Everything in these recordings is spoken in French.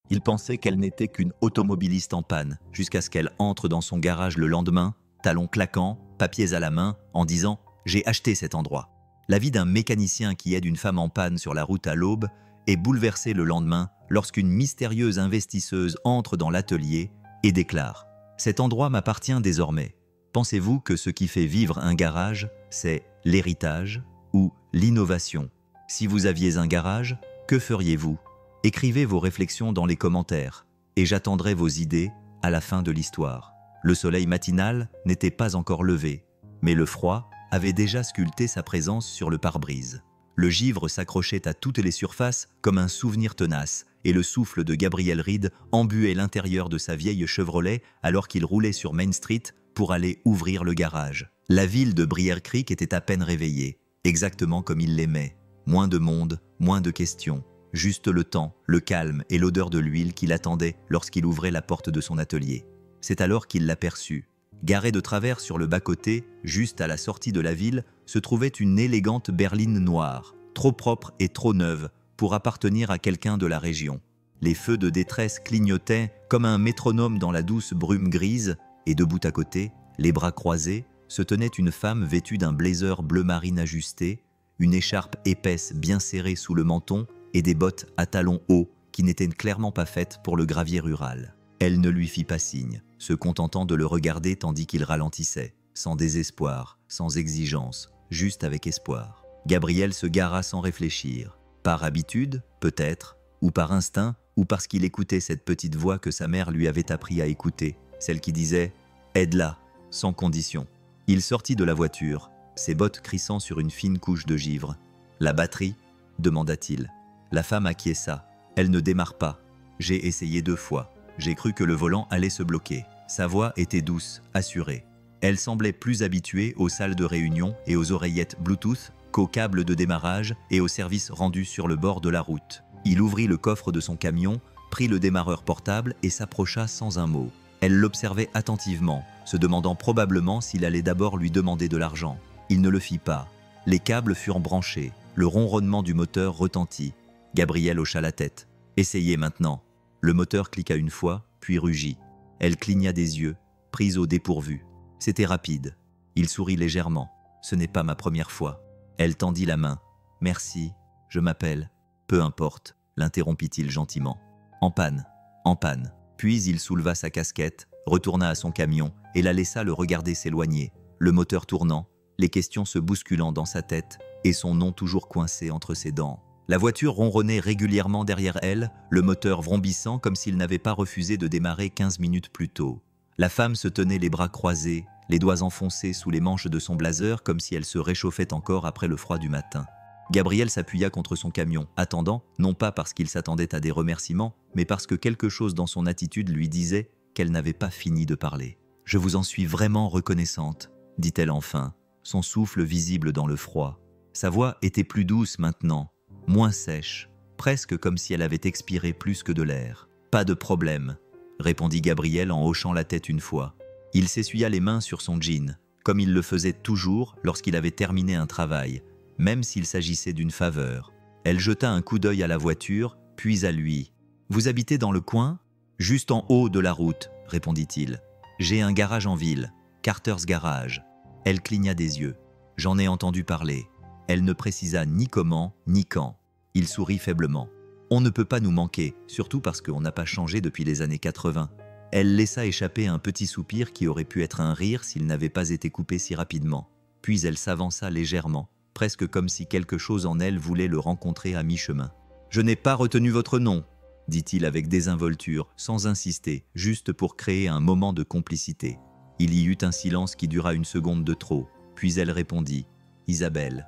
Il pensait qu'elle n'était qu'une automobiliste en panne, jusqu'à ce qu'elle entre dans son garage le lendemain, talons claquants, papiers à la main, en disant « J'ai acheté cet endroit ». La vie d'un mécanicien qui aide une femme en panne sur la route à l'aube est bouleversée le lendemain lorsqu'une mystérieuse investisseuse entre dans l'atelier et déclare « Cet endroit m'appartient désormais ». Pensez-vous que ce qui fait vivre un garage, c'est l'héritage ou l'innovation? Si vous aviez un garage, que feriez-vous? Écrivez vos réflexions dans les commentaires et j'attendrai vos idées à la fin de l'histoire. Le soleil matinal n'était pas encore levé, mais le froid avait déjà sculpté sa présence sur le pare-brise. Le givre s'accrochait à toutes les surfaces comme un souvenir tenace et le souffle de Gabriel Reed embuait l'intérieur de sa vieille Chevrolet alors qu'il roulait sur Main Street pour aller ouvrir le garage. La ville de Brier Creek était à peine réveillée, exactement comme il l'aimait. Moins de monde, moins de questions. Juste le temps, le calme et l'odeur de l'huile qu'il attendait lorsqu'il ouvrait la porte de son atelier. C'est alors qu'il l'aperçut. Garée de travers sur le bas-côté, juste à la sortie de la ville, se trouvait une élégante berline noire, trop propre et trop neuve pour appartenir à quelqu'un de la région. Les feux de détresse clignotaient comme un métronome dans la douce brume grise et debout à côté, les bras croisés, se tenait une femme vêtue d'un blazer bleu marine ajusté, une écharpe épaisse bien serrée sous le menton et des bottes à talons hauts qui n'étaient clairement pas faites pour le gravier rural. Elle ne lui fit pas signe, se contentant de le regarder tandis qu'il ralentissait, sans désespoir, sans exigence, juste avec espoir. Gabriel se gara sans réfléchir. Par habitude, peut-être, ou par instinct, ou parce qu'il écoutait cette petite voix que sa mère lui avait appris à écouter, celle qui disait « Aide-la, sans condition ». Il sortit de la voiture, ses bottes crissant sur une fine couche de givre. « La batterie ?» demanda-t-il. La femme acquiesça. « Elle ne démarre pas. J'ai essayé 2 fois. J'ai cru que le volant allait se bloquer. » Sa voix était douce, assurée. Elle semblait plus habituée aux salles de réunion et aux oreillettes Bluetooth qu'aux câbles de démarrage et aux services rendus sur le bord de la route. Il ouvrit le coffre de son camion, prit le démarreur portable et s'approcha sans un mot. Elle l'observait attentivement, se demandant probablement s'il allait d'abord lui demander de l'argent. Il ne le fit pas. Les câbles furent branchés. Le ronronnement du moteur retentit. Gabriel hocha la tête. « Essayez maintenant ». Le moteur cliqua une fois, puis rugit. Elle cligna des yeux, prise au dépourvu. C'était rapide. Il sourit légèrement. « Ce n'est pas ma première fois ». Elle tendit la main. « Merci, je m'appelle. » « Peu importe », l'interrompit-il gentiment. « En panne, en panne. » Puis il souleva sa casquette, retourna à son camion et la laissa le regarder s'éloigner, le moteur tournant, les questions se bousculant dans sa tête et son nom toujours coincé entre ses dents. La voiture ronronnait régulièrement derrière elle, le moteur vrombissant comme s'il n'avait pas refusé de démarrer 15 minutes plus tôt. La femme se tenait les bras croisés, les doigts enfoncés sous les manches de son blazer comme si elle se réchauffait encore après le froid du matin. Gabriel s'appuya contre son camion, attendant, non pas parce qu'il s'attendait à des remerciements, mais parce que quelque chose dans son attitude lui disait qu'elle n'avait pas fini de parler. « Je vous en suis vraiment reconnaissante », dit-elle enfin, son souffle visible dans le froid. Sa voix était plus douce maintenant, moins sèche, presque comme si elle avait expiré plus que de l'air. « Pas de problème », répondit Gabriel en hochant la tête une fois. Il s'essuya les mains sur son jean, comme il le faisait toujours lorsqu'il avait terminé un travail, même s'il s'agissait d'une faveur. Elle jeta un coup d'œil à la voiture, puis à lui. « Vous habitez dans le coin ?»« Juste en haut de la route, » répondit-il. « J'ai un garage en ville, Carter's Garage. » Elle cligna des yeux. « J'en ai entendu parler. » Elle ne précisa ni comment, ni quand. Il sourit faiblement. « On ne peut pas nous manquer, surtout parce qu'on n'a pas changé depuis les années 80. » Elle laissa échapper un petit soupir qui aurait pu être un rire s'il n'avait pas été coupé si rapidement. Puis elle s'avança légèrement, presque comme si quelque chose en elle voulait le rencontrer à mi-chemin. « Je n'ai pas retenu votre nom », dit-il avec désinvolture, sans insister, juste pour créer un moment de complicité. Il y eut un silence qui dura une seconde de trop, puis elle répondit « Isabelle ».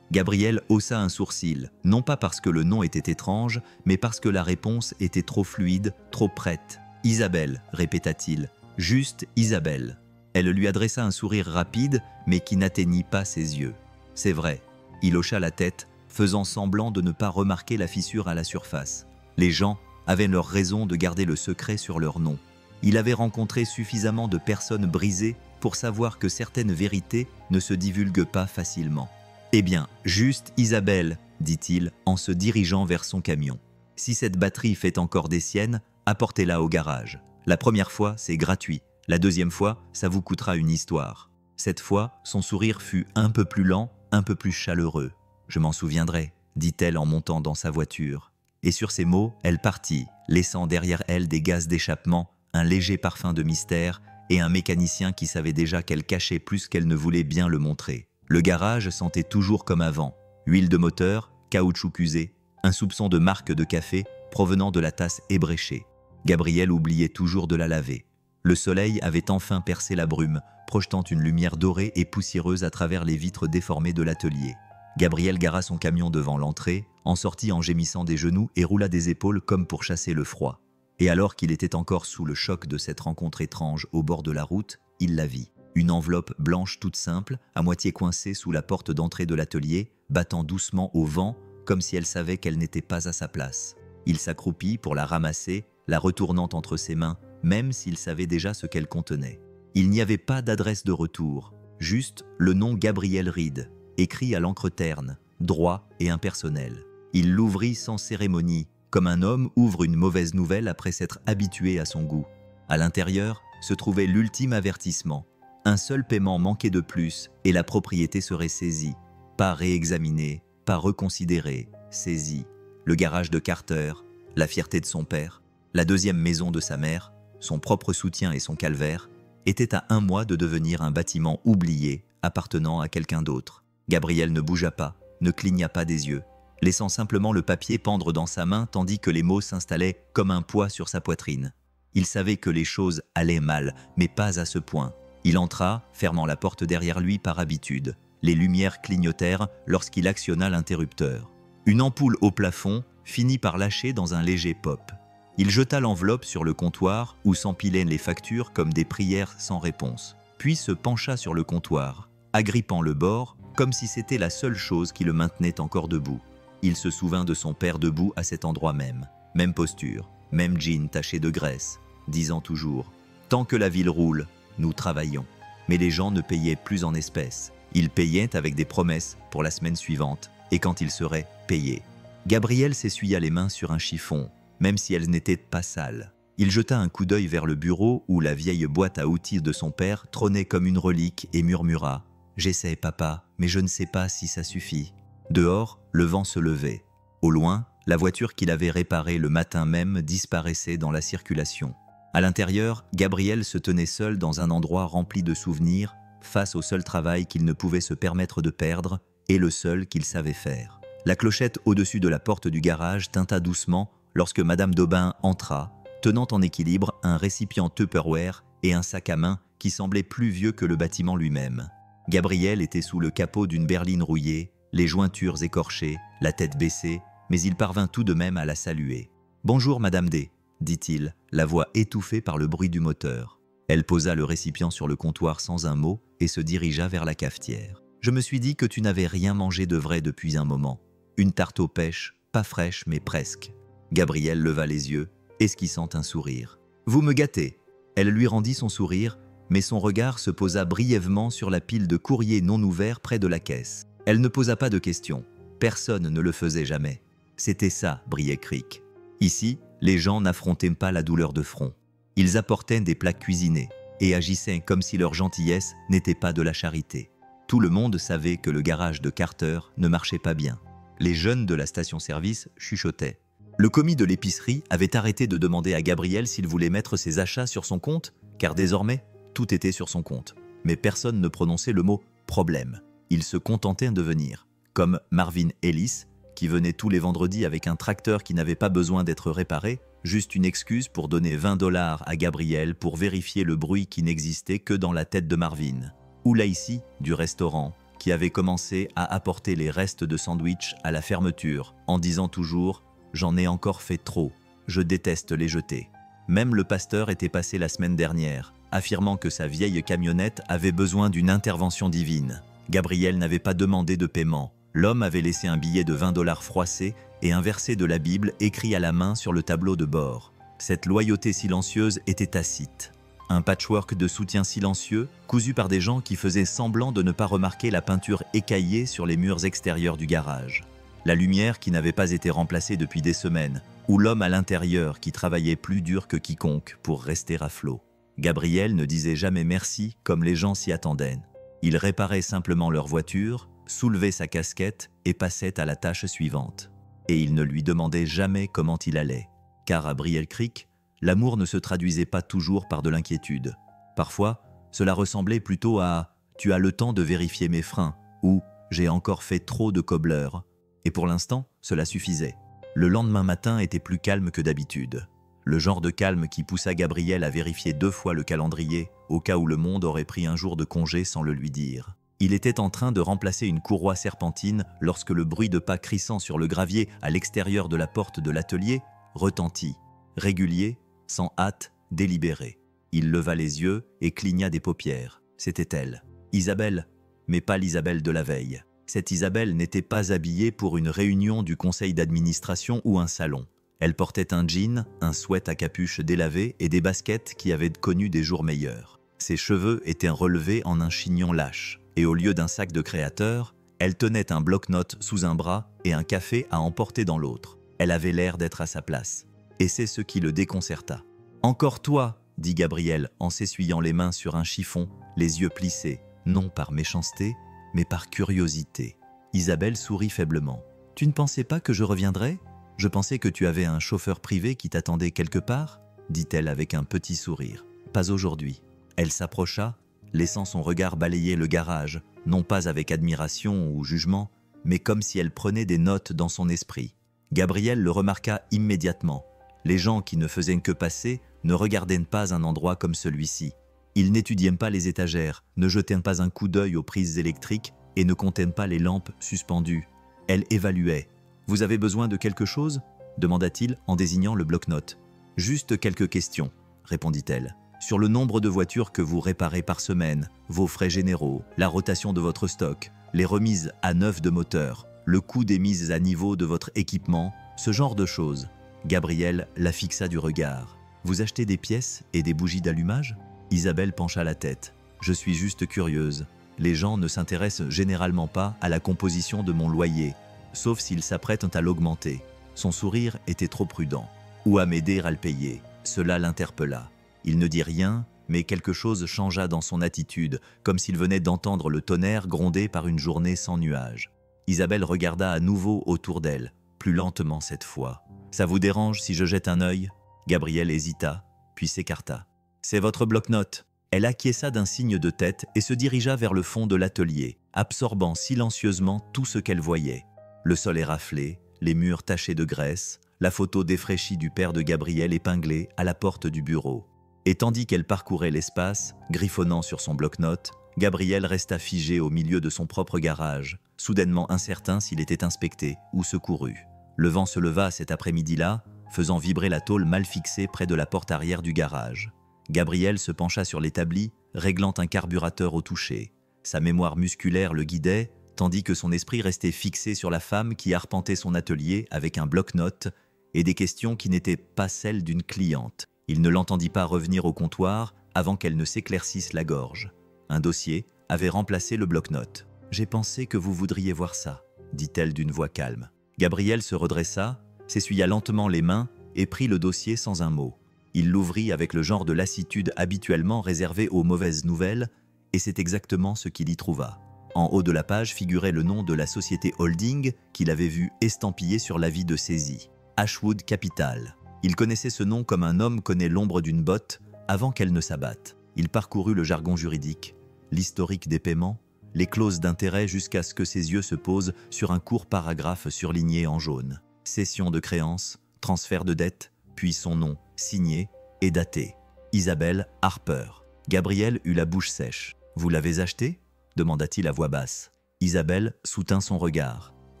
Gabriel haussa un sourcil, non pas parce que le nom était étrange, mais parce que la réponse était trop fluide, trop prête. « Isabelle », répéta-t-il, « juste Isabelle ». Elle lui adressa un sourire rapide, mais qui n'atteignit pas ses yeux. C'est vrai, il hocha la tête, faisant semblant de ne pas remarquer la fissure à la surface. Les gens avaient leur raison de garder le secret sur leur nom. Il avait rencontré suffisamment de personnes brisées pour savoir que certaines vérités ne se divulguent pas facilement. « Eh bien, juste Isabelle, dit-il en se dirigeant vers son camion. « Si cette batterie fait encore des siennes, apportez-la au garage. La première fois, c'est gratuit. La deuxième fois, ça vous coûtera une histoire. » Cette fois, son sourire fut un peu plus lent, un peu plus chaleureux. « Je m'en souviendrai, » dit-elle en montant dans sa voiture. Et sur ces mots, elle partit, laissant derrière elle des gaz d'échappement, un léger parfum de mystère et un mécanicien qui savait déjà qu'elle cachait plus qu'elle ne voulait bien le montrer. Le garage sentait toujours comme avant. Huile de moteur, caoutchouc usé, un soupçon de marque de café provenant de la tasse ébréchée. Gabriel oubliait toujours de la laver. Le soleil avait enfin percé la brume, projetant une lumière dorée et poussiéreuse à travers les vitres déformées de l'atelier. Gabriel gara son camion devant l'entrée, en sortit en gémissant des genoux et roula des épaules comme pour chasser le froid. Et alors qu'il était encore sous le choc de cette rencontre étrange au bord de la route, il la vit. Une enveloppe blanche toute simple, à moitié coincée sous la porte d'entrée de l'atelier, battant doucement au vent, comme si elle savait qu'elle n'était pas à sa place. Il s'accroupit pour la ramasser, la retournant entre ses mains, même s'il savait déjà ce qu'elle contenait. Il n'y avait pas d'adresse de retour, juste le nom Gabriel Reed, écrit à l'encre terne, droit et impersonnel. Il l'ouvrit sans cérémonie, comme un homme ouvre une mauvaise nouvelle après s'être habitué à son goût. À l'intérieur se trouvait l'ultime avertissement. Un seul paiement manquait de plus et la propriété serait saisie. Pas réexaminée, pas reconsidérée, saisie. Le garage de Carter, la fierté de son père, la deuxième maison de sa mère, son propre soutien et son calvaire, étaient à 1 mois de devenir un bâtiment oublié appartenant à quelqu'un d'autre. Gabriel ne bougea pas, ne cligna pas des yeux, laissant simplement le papier pendre dans sa main tandis que les mots s'installaient comme un poids sur sa poitrine. Il savait que les choses allaient mal, mais pas à ce point. Il entra, fermant la porte derrière lui par habitude. Les lumières clignotèrent lorsqu'il actionna l'interrupteur. Une ampoule au plafond finit par lâcher dans un léger pop. Il jeta l'enveloppe sur le comptoir où s'empilaient les factures comme des prières sans réponse, puis se pencha sur le comptoir, agrippant le bord comme si c'était la seule chose qui le maintenait encore debout. Il se souvint de son père debout à cet endroit même. Même posture, même jean taché de graisse, disant toujours « Tant que la ville roule, nous travaillons ». Mais les gens ne payaient plus en espèces. Ils payaient avec des promesses pour la semaine suivante et quand ils seraient payés. Gabriel s'essuya les mains sur un chiffon, même si elles n'étaient pas sales. Il jeta un coup d'œil vers le bureau où la vieille boîte à outils de son père trônait comme une relique et murmura « J'essaie, papa, mais je ne sais pas si ça suffit ». Dehors, le vent se levait. Au loin, la voiture qu'il avait réparée le matin même disparaissait dans la circulation. À l'intérieur, Gabriel se tenait seul dans un endroit rempli de souvenirs, face au seul travail qu'il ne pouvait se permettre de perdre et le seul qu'il savait faire. La clochette au-dessus de la porte du garage tinta doucement lorsque Madame d'Aubin entra, tenant en équilibre un récipient Tupperware et un sac à main qui semblait plus vieux que le bâtiment lui-même. Gabriel était sous le capot d'une berline rouillée, les jointures écorchées, la tête baissée, mais il parvint tout de même à la saluer. « Bonjour, Madame D », dit-il, la voix étouffée par le bruit du moteur. Elle posa le récipient sur le comptoir sans un mot et se dirigea vers la cafetière. « Je me suis dit que tu n'avais rien mangé de vrai depuis un moment. Une tarte aux pêches, pas fraîche mais presque. » Gabriel leva les yeux, esquissant un sourire. « Vous me gâtez !» Elle lui rendit son sourire, mais son regard se posa brièvement sur la pile de courriers non ouverts près de la caisse. Elle ne posa pas de questions. Personne ne le faisait jamais. C'était ça, Brier Creek. Ici, les gens n'affrontaient pas la douleur de front. Ils apportaient des plats cuisinés et agissaient comme si leur gentillesse n'était pas de la charité. Tout le monde savait que le garage de Carter ne marchait pas bien. Les jeunes de la station-service chuchotaient. Le commis de l'épicerie avait arrêté de demander à Gabriel s'il voulait mettre ses achats sur son compte, car désormais, tout était sur son compte. Mais personne ne prononçait le mot « problème ». Il se contentait de venir, comme Marvin Ellis, qui venait tous les vendredis avec un tracteur qui n'avait pas besoin d'être réparé, juste une excuse pour donner 20 $ à Gabriel pour vérifier le bruit qui n'existait que dans la tête de Marvin. Ou Lacey, du restaurant, qui avait commencé à apporter les restes de sandwich à la fermeture, en disant toujours « J'en ai encore fait trop, je déteste les jeter ». Même le pasteur était passé la semaine dernière, affirmant que sa vieille camionnette avait besoin d'une intervention divine. Gabriel n'avait pas demandé de paiement. L'homme avait laissé un billet de 20 $ froissé et un verset de la Bible écrit à la main sur le tableau de bord. Cette loyauté silencieuse était tacite. Un patchwork de soutien silencieux, cousu par des gens qui faisaient semblant de ne pas remarquer la peinture écaillée sur les murs extérieurs du garage. La lumière qui n'avait pas été remplacée depuis des semaines, ou l'homme à l'intérieur qui travaillait plus dur que quiconque pour rester à flot. Gabriel ne disait jamais merci comme les gens s'y attendaient. Il réparait simplement leur voiture, soulevait sa casquette et passait à la tâche suivante. Et il ne lui demandait jamais comment il allait, car à Brielle Creek, l'amour ne se traduisait pas toujours par de l'inquiétude. Parfois, cela ressemblait plutôt à « tu as le temps de vérifier mes freins » ou « j'ai encore fait trop de cobblers ». Et pour l'instant, cela suffisait. Le lendemain matin était plus calme que d'habitude. Le genre de calme qui poussa Gabriel à vérifier 2 fois le calendrier, au cas où le monde aurait pris un jour de congé sans le lui dire. Il était en train de remplacer une courroie serpentine lorsque le bruit de pas crissant sur le gravier à l'extérieur de la porte de l'atelier retentit. Régulier, sans hâte, délibéré. Il leva les yeux et cligna des paupières. C'était elle. Isabelle, mais pas l'Isabelle de la veille. Cette Isabelle n'était pas habillée pour une réunion du conseil d'administration ou un salon. Elle portait un jean, un sweat à capuche délavé et des baskets qui avaient connu des jours meilleurs. Ses cheveux étaient relevés en un chignon lâche, et au lieu d'un sac de créateur, elle tenait un bloc-notes sous un bras et un café à emporter dans l'autre. Elle avait l'air d'être à sa place. Et c'est ce qui le déconcerta. « Encore toi !» dit Gabriel en s'essuyant les mains sur un chiffon, les yeux plissés, non par méchanceté, mais par curiosité. Isabelle sourit faiblement. « Tu ne pensais pas que je reviendrais ? Je pensais que tu avais un chauffeur privé qui t'attendait quelque part ?» dit-elle avec un petit sourire. « Pas aujourd'hui. » Elle s'approcha, laissant son regard balayer le garage, non pas avec admiration ou jugement, mais comme si elle prenait des notes dans son esprit. Gabriel le remarqua immédiatement. Les gens qui ne faisaient que passer ne regardaient pas un endroit comme celui-ci. Ils n'étudiaient pas les étagères, ne jetaient pas un coup d'œil aux prises électriques et ne comptaient pas les lampes suspendues. Elle évaluait. « Vous avez besoin de quelque chose ?» demanda-t-il en désignant le bloc-notes. « Juste quelques questions », répondit-elle. « Sur le nombre de voitures que vous réparez par semaine, vos frais généraux, la rotation de votre stock, les remises à neuf de moteur, le coût des mises à niveau de votre équipement, ce genre de choses. » Gabriel la fixa du regard. « Vous achetez des pièces et des bougies d'allumage ?» Isabelle pencha la tête. « Je suis juste curieuse. Les gens ne s'intéressent généralement pas à la composition de mon loyer, sauf s'ils s'apprêtent à l'augmenter. » Son sourire était trop prudent. « Ou à m'aider à le payer. » Cela l'interpella. Il ne dit rien, mais quelque chose changea dans son attitude, comme s'il venait d'entendre le tonnerre gronder par une journée sans nuages. Isabelle regarda à nouveau autour d'elle, plus lentement cette fois. « Ça vous dérange si je jette un œil ?» Gabriel hésita, puis s'écarta. « C'est votre bloc-notes. » Elle acquiesça d'un signe de tête et se dirigea vers le fond de l'atelier, absorbant silencieusement tout ce qu'elle voyait. Le sol éraflé, les murs tachés de graisse, la photo défraîchie du père de Gabriel épinglée à la porte du bureau. Et tandis qu'elle parcourait l'espace, griffonnant sur son bloc-notes, Gabriel resta figé au milieu de son propre garage, soudainement incertain s'il était inspecté ou secouru. Le vent se leva cet après-midi-là, faisant vibrer la tôle mal fixée près de la porte arrière du garage. Gabriel se pencha sur l'établi, réglant un carburateur au toucher. Sa mémoire musculaire le guidait, tandis que son esprit restait fixé sur la femme qui arpentait son atelier avec un bloc-notes et des questions qui n'étaient pas celles d'une cliente. Il ne l'entendit pas revenir au comptoir avant qu'elle ne s'éclaircisse la gorge. Un dossier avait remplacé le bloc-notes. « J'ai pensé que vous voudriez voir ça », dit-elle d'une voix calme. Gabriel se redressa, s'essuya lentement les mains et prit le dossier sans un mot. Il l'ouvrit avec le genre de lassitude habituellement réservé aux mauvaises nouvelles, et c'est exactement ce qu'il y trouva. En haut de la page figurait le nom de la société holding qu'il avait vu estampillé sur l'avis de saisie. Ashwood Capital. Il connaissait ce nom comme un homme connaît l'ombre d'une botte avant qu'elle ne s'abatte. Il parcourut le jargon juridique, l'historique des paiements, les clauses d'intérêt jusqu'à ce que ses yeux se posent sur un court paragraphe surligné en jaune. Cession de créances, transfert de dette, puis son nom, signé et daté. Isabelle Harper. Gabriel eut la bouche sèche. « Vous l'avez acheté ?» demanda-t-il à voix basse. Isabelle soutint son regard. «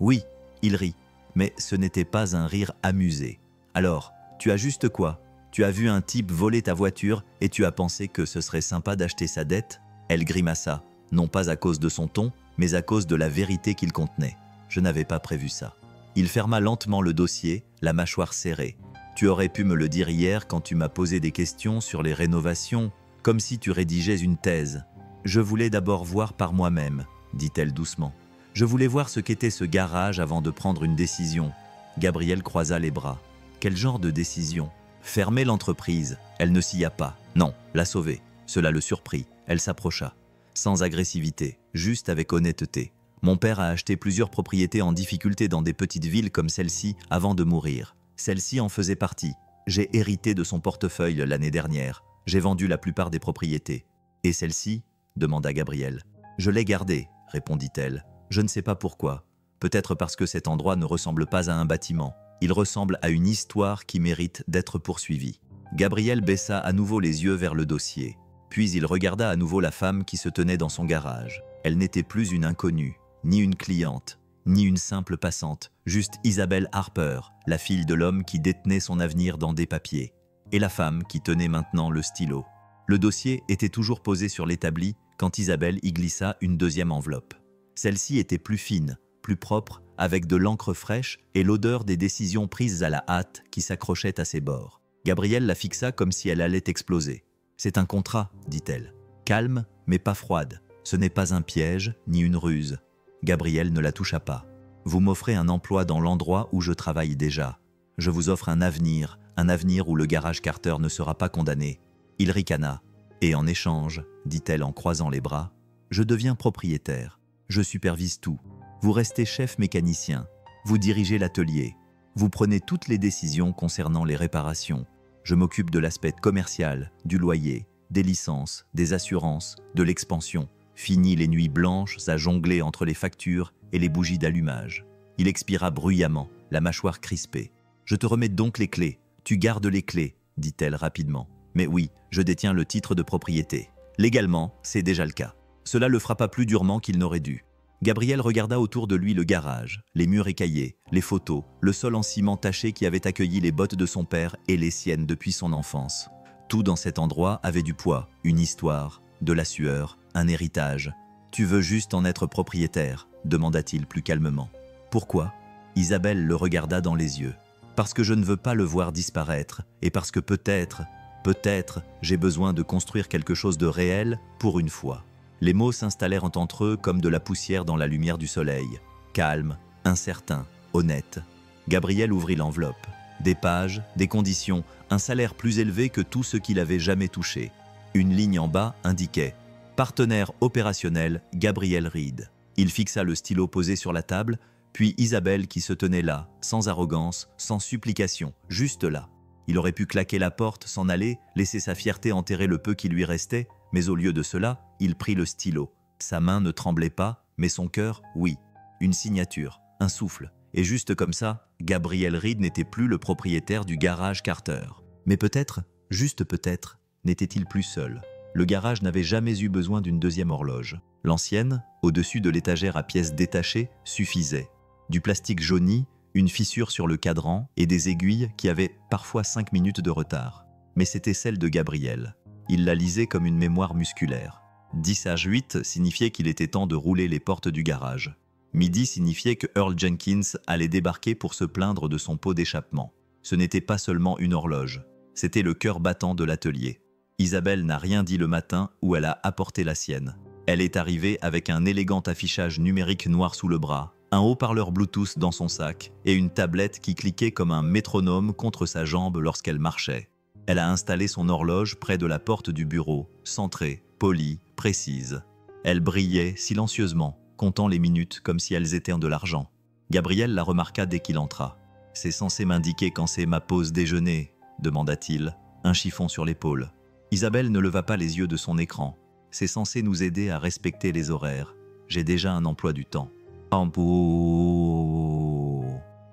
Oui », il rit, mais ce n'était pas un rire amusé. « Alors, tu as juste quoi ? Tu as vu un type voler ta voiture et tu as pensé que ce serait sympa d'acheter sa dette ?» Elle grimaça, non pas à cause de son ton, mais à cause de la vérité qu'il contenait. « Je n'avais pas prévu ça. » Il ferma lentement le dossier, la mâchoire serrée. « Tu aurais pu me le dire hier quand tu m'as posé des questions sur les rénovations, comme si tu rédigeais une thèse. » « Je voulais d'abord voir par moi-même, dit-elle doucement. Je voulais voir ce qu'était ce garage avant de prendre une décision. Gabriel croisa les bras. Quel genre de décision? Fermer l'entreprise. Elle ne s'y a pas. Non, la sauver. Cela le surprit. Elle s'approcha. Sans agressivité, juste avec honnêteté. Mon père a acheté plusieurs propriétés en difficulté dans des petites villes comme celle-ci avant de mourir. Celle-ci en faisait partie. J'ai hérité de son portefeuille l'année dernière. J'ai vendu la plupart des propriétés. Et celle-ci? Demanda Gabriel. Je l'ai gardée, répondit-elle. Je ne sais pas pourquoi. Peut-être parce que cet endroit ne ressemble pas à un bâtiment. Il ressemble à une histoire qui mérite d'être poursuivie. Gabriel baissa à nouveau les yeux vers le dossier. Puis il regarda à nouveau la femme qui se tenait dans son garage. Elle n'était plus une inconnue, ni une cliente, ni une simple passante, juste Isabelle Harper, la fille de l'homme qui détenait son avenir dans des papiers, et la femme qui tenait maintenant le stylo. Le dossier était toujours posé sur l'établi quand Isabelle y glissa une deuxième enveloppe. Celle-ci était plus fine, plus propre, avec de l'encre fraîche et l'odeur des décisions prises à la hâte qui s'accrochait à ses bords. Gabrielle la fixa comme si elle allait exploser. « C'est un contrat », dit-elle. Calme, mais pas froide. Ce n'est pas un piège, ni une ruse. Gabrielle ne la toucha pas. « Vous m'offrez un emploi dans l'endroit où je travaille déjà. Je vous offre un avenir où le garage Carter ne sera pas condamné. » Il ricana. « Et en échange, dit-elle en croisant les bras, je deviens propriétaire. Je supervise tout. Vous restez chef mécanicien. Vous dirigez l'atelier. Vous prenez toutes les décisions concernant les réparations. Je m'occupe de l'aspect commercial, du loyer, des licences, des assurances, de l'expansion. Fini les nuits blanches à jongler entre les factures et les bougies d'allumage. » Il expira bruyamment, la mâchoire crispée. « Je te remets donc les clés. Tu gardes les clés, dit-elle rapidement. Mais oui, je détiens le titre de propriété. Légalement, c'est déjà le cas. Cela le frappa plus durement qu'il n'aurait dû. Gabriel regarda autour de lui le garage, les murs écaillés, les photos, le sol en ciment taché qui avait accueilli les bottes de son père et les siennes depuis son enfance. Tout dans cet endroit avait du poids, une histoire, de la sueur, un héritage. « Tu veux juste en être propriétaire ?» demanda-t-il plus calmement. « Pourquoi ?» Isabelle le regarda dans les yeux. « Parce que je ne veux pas le voir disparaître, et parce que peut-être, j'ai besoin de construire quelque chose de réel pour une fois. » Les mots s'installèrent entre eux comme de la poussière dans la lumière du soleil. Calme, incertain, honnête. Gabriel ouvrit l'enveloppe. Des pages, des conditions, un salaire plus élevé que tout ce qu'il avait jamais touché. Une ligne en bas indiquait « Partenaire opérationnel, Gabriel Reed ». Il fixa le stylo posé sur la table, puis Isabelle qui se tenait là, sans arrogance, sans supplication, juste là. Il aurait pu claquer la porte, s'en aller, laisser sa fierté enterrer le peu qui lui restait, mais au lieu de cela, il prit le stylo. Sa main ne tremblait pas, mais son cœur, oui. Une signature, un souffle. Et juste comme ça, Gabriel Reed n'était plus le propriétaire du garage Carter. Mais peut-être, juste peut-être, n'était-il plus seul. Le garage n'avait jamais eu besoin d'une deuxième horloge. L'ancienne, au-dessus de l'étagère à pièces détachées, suffisait. Du plastique jauni, une fissure sur le cadran et des aiguilles qui avaient parfois 5 minutes de retard. Mais c'était celle de Gabriel. Il la lisait comme une mémoire musculaire. 10h08 signifiait qu'il était temps de rouler les portes du garage. Midi signifiait que Earl Jenkins allait débarquer pour se plaindre de son pot d'échappement. Ce n'était pas seulement une horloge, c'était le cœur battant de l'atelier. Isabelle n'a rien dit le matin où elle a apporté la sienne. Elle est arrivée avec un élégant affichage numérique noir sous le bras, un haut-parleur Bluetooth dans son sac et une tablette qui cliquait comme un métronome contre sa jambe lorsqu'elle marchait. Elle a installé son horloge près de la porte du bureau, centrée, polie, précise. Elle brillait silencieusement, comptant les minutes comme si elles étaient de l'argent. Gabriel la remarqua dès qu'il entra. « C'est censé m'indiquer quand c'est ma pause déjeuner ?» demanda-t-il, un chiffon sur l'épaule. Isabelle ne leva pas les yeux de son écran. « C'est censé nous aider à respecter les horaires. J'ai déjà un emploi du temps. »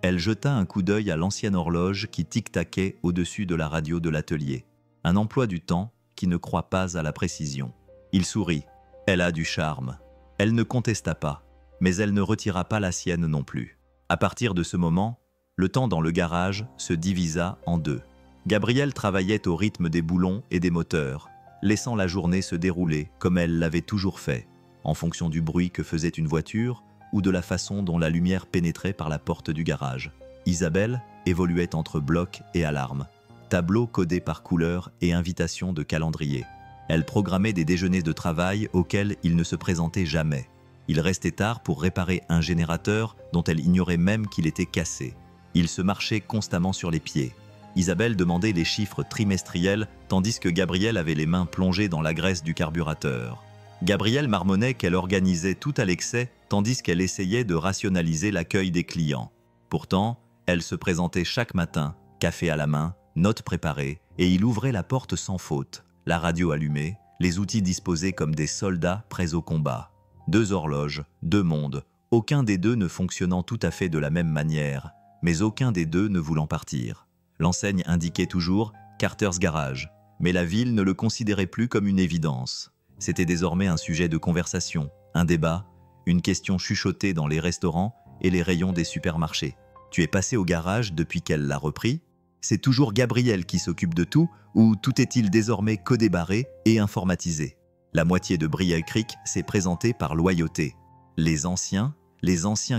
Elle jeta un coup d'œil à l'ancienne horloge qui tic-taquait au-dessus de la radio de l'atelier. Un emploi du temps qui ne croit pas à la précision. Il sourit. Elle a du charme. Elle ne contesta pas, mais elle ne retira pas la sienne non plus. À partir de ce moment, le temps dans le garage se divisa en deux. Gabriel travaillait au rythme des boulons et des moteurs, laissant la journée se dérouler comme elle l'avait toujours fait, en fonction du bruit que faisait une voiture ou de la façon dont la lumière pénétrait par la porte du garage. Isabelle évoluait entre blocs et alarmes, tableaux codés par couleur et invitations de calendrier. Elle programmait des déjeuners de travail auxquels il ne se présentait jamais. Il restait tard pour réparer un générateur dont elle ignorait même qu'il était cassé. Il se marchait constamment sur les pieds. Isabelle demandait les chiffres trimestriels tandis que Gabriel avait les mains plongées dans la graisse du carburateur. Gabrielle marmonnait qu'elle organisait tout à l'excès tandis qu'elle essayait de rationaliser l'accueil des clients. Pourtant, elle se présentait chaque matin, café à la main, notes préparées, et il ouvrait la porte sans faute, la radio allumée, les outils disposés comme des soldats prêts au combat. 2 horloges, 2 mondes, aucun des deux ne fonctionnant tout à fait de la même manière, mais aucun des deux ne voulant partir. L'enseigne indiquait toujours « Carter's Garage », mais la ville ne le considérait plus comme une évidence. C'était désormais un sujet de conversation, un débat, une question chuchotée dans les restaurants et les rayons des supermarchés. « Tu es passé au garage depuis qu'elle l'a repris ? C'est toujours Gabriel qui s'occupe de tout ou tout est-il désormais codé barré et informatisé ?» La moitié de Brielle Creek s'est présentée par loyauté. Les anciens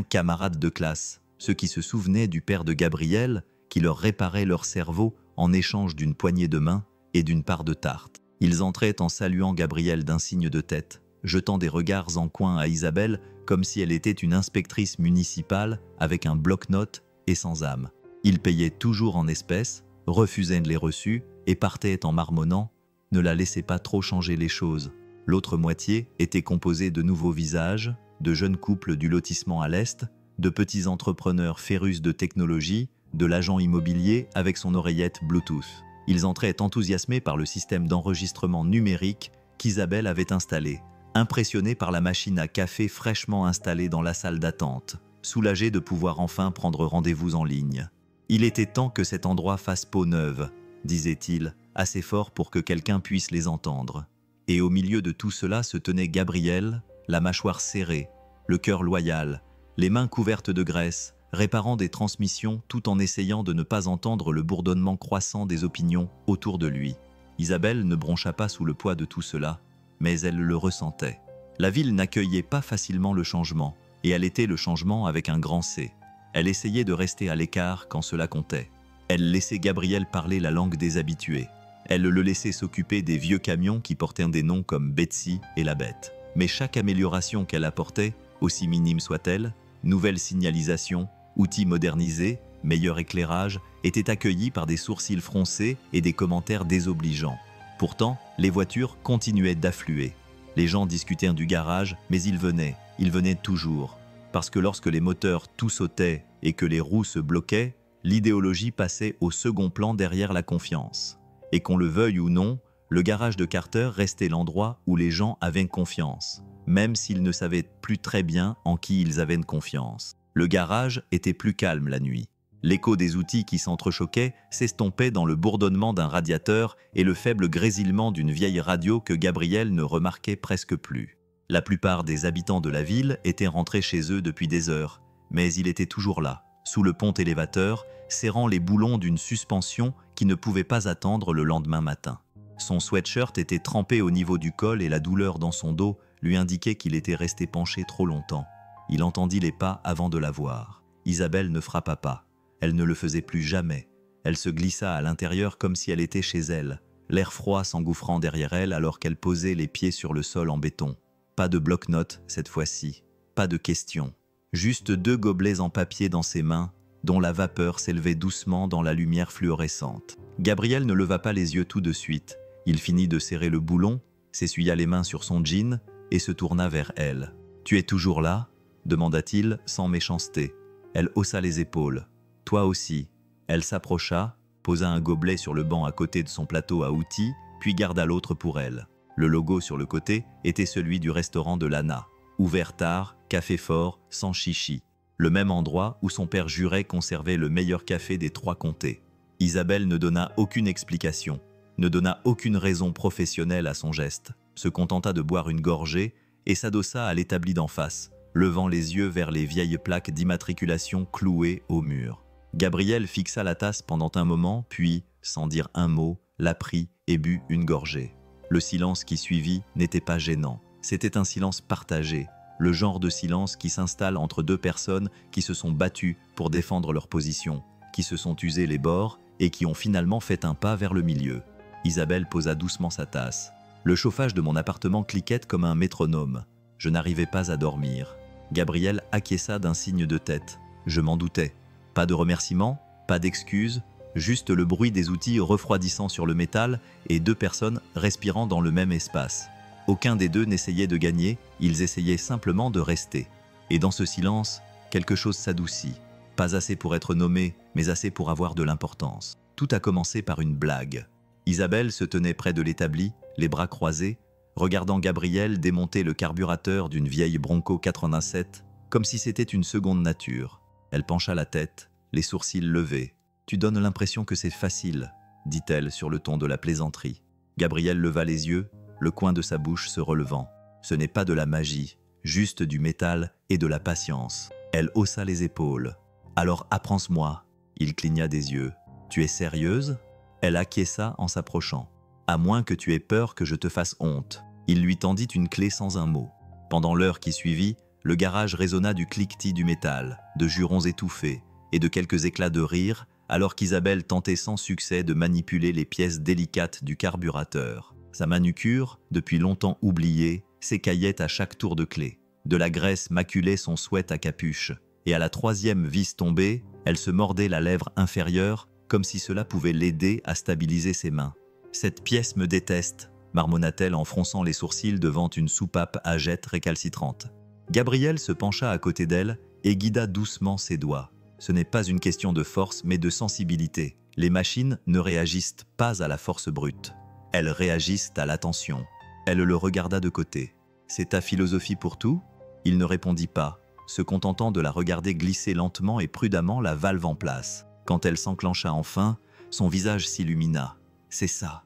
camarades de classe, ceux qui se souvenaient du père de Gabriel, qui leur réparait leur cerveau en échange d'une poignée de main et d'une part de tarte. Ils entraient en saluant Gabriel d'un signe de tête, jetant des regards en coin à Isabelle comme si elle était une inspectrice municipale avec un bloc-notes et sans âme. Ils payaient toujours en espèces, refusaient les reçus et partaient en marmonnant « Ne la laissez pas trop changer les choses ». L'autre moitié était composée de nouveaux visages, de jeunes couples du lotissement à l'Est, de petits entrepreneurs férus de technologie, de l'agent immobilier avec son oreillette Bluetooth. Ils entraient enthousiasmés par le système d'enregistrement numérique qu'Isabelle avait installé, impressionnés par la machine à café fraîchement installée dans la salle d'attente, soulagés de pouvoir enfin prendre rendez-vous en ligne. « Il était temps que cet endroit fasse peau neuve », disait-il, assez fort pour que quelqu'un puisse les entendre. Et au milieu de tout cela se tenait Gabriel, la mâchoire serrée, le cœur loyal, les mains couvertes de graisse, réparant des transmissions tout en essayant de ne pas entendre le bourdonnement croissant des opinions autour de lui. Isabelle ne broncha pas sous le poids de tout cela, mais elle le ressentait. La ville n'accueillait pas facilement le changement, et elle était le changement avec un grand C. Elle essayait de rester à l'écart quand cela comptait. Elle laissait Gabriel parler la langue des habitués. Elle le laissait s'occuper des vieux camions qui portaient des noms comme Betsy et la Bête. Mais chaque amélioration qu'elle apportait, aussi minime soit-elle, nouvelle signalisation, outils modernisés, meilleur éclairage, était accueillie par des sourcils froncés et des commentaires désobligeants. Pourtant, les voitures continuaient d'affluer. Les gens discutaient du garage, mais ils venaient toujours. Parce que lorsque les moteurs tout sautaient et que les roues se bloquaient, l'idéologie passait au second plan derrière la confiance. Et qu'on le veuille ou non, le garage de Carter restait l'endroit où les gens avaient confiance, même s'ils ne savaient plus très bien en qui ils avaient confiance. Le garage était plus calme la nuit. L'écho des outils qui s'entrechoquaient s'estompait dans le bourdonnement d'un radiateur et le faible grésillement d'une vieille radio que Gabriel ne remarquait presque plus. La plupart des habitants de la ville étaient rentrés chez eux depuis des heures, mais il était toujours là, sous le pont élévateur, serrant les boulons d'une suspension qui ne pouvait pas attendre le lendemain matin. Son sweatshirt était trempé au niveau du col et la douleur dans son dos lui indiquait qu'il était resté penché trop longtemps. Il entendit les pas avant de la voir. Isabelle ne frappa pas. Elle ne le faisait plus jamais. Elle se glissa à l'intérieur comme si elle était chez elle, l'air froid s'engouffrant derrière elle alors qu'elle posait les pieds sur le sol en béton. Pas de bloc-notes cette fois-ci, pas de questions. Juste 2 gobelets en papier dans ses mains, dont la vapeur s'élevait doucement dans la lumière fluorescente. Gabriel ne leva pas les yeux tout de suite. Il finit de serrer le boulon, s'essuya les mains sur son jean et se tourna vers elle. « Tu es toujours là ?» demanda-t-il sans méchanceté. Elle haussa les épaules. « Toi aussi. » Elle s'approcha, posa un gobelet sur le banc à côté de son plateau à outils, puis garda l'autre pour elle. Le logo sur le côté était celui du restaurant de Lana. Ouvert tard, café fort, sans chichi. Le même endroit où son père jurait conserver le meilleur café des 3 comtés. Isabelle ne donna aucune explication, ne donna aucune raison professionnelle à son geste, se contenta de boire une gorgée et s'adossa à l'établi d'en face, levant les yeux vers les vieilles plaques d'immatriculation clouées au mur. Gabriel fixa la tasse pendant un moment, puis, sans dire un mot, la prit et but une gorgée. Le silence qui suivit n'était pas gênant, c'était un silence partagé, le genre de silence qui s'installe entre 2 personnes qui se sont battues pour défendre leur position, qui se sont usés les bords et qui ont finalement fait un pas vers le milieu. Isabelle posa doucement sa tasse. Le chauffage de mon appartement cliquette comme un métronome. Je n'arrivais pas à dormir. Gabriel acquiesça d'un signe de tête. Je m'en doutais. Pas de remerciements, pas d'excuses, juste le bruit des outils refroidissant sur le métal et deux personnes respirant dans le même espace. Aucun des deux n'essayait de gagner, ils essayaient simplement de rester. Et dans ce silence, quelque chose s'adoucit. Pas assez pour être nommé, mais assez pour avoir de l'importance. Tout a commencé par une blague. Isabelle se tenait près de l'établi, les bras croisés, regardant Gabriel démonter le carburateur d'une vieille Bronco 87, comme si c'était une seconde nature. Elle pencha la tête, les sourcils levés. « Tu donnes l'impression que c'est facile », dit-elle sur le ton de la plaisanterie. Gabriel leva les yeux, le coin de sa bouche se relevant. Ce n'est pas de la magie, juste du métal et de la patience. Elle haussa les épaules. « Alors apprends-moi ». Il cligna des yeux. « Tu es sérieuse ?» Elle acquiesça en s'approchant. « À moins que tu aies peur que je te fasse honte. » Il lui tendit une clé sans un mot. Pendant l'heure qui suivit, le garage résonna du cliquetis du métal, de jurons étouffés et de quelques éclats de rire, alors qu'Isabelle tentait sans succès de manipuler les pièces délicates du carburateur. Sa manucure, depuis longtemps oubliée, s'écaillait à chaque tour de clé. De la graisse maculait son sweat à capuche, et à la troisième vis tombée, elle se mordait la lèvre inférieure, comme si cela pouvait l'aider à stabiliser ses mains. « Cette pièce me déteste », marmonna-t-elle en fronçant les sourcils devant une soupape à jettes récalcitrante. Gabriel se pencha à côté d'elle et guida doucement ses doigts. Ce n'est pas une question de force mais de sensibilité. Les machines ne réagissent pas à la force brute. Elles réagissent à l'attention. Elle le regarda de côté. « C'est ta philosophie pour tout ?» Il ne répondit pas, se contentant de la regarder glisser lentement et prudemment la valve en place. Quand elle s'enclencha enfin, son visage s'illumina. « C'est ça,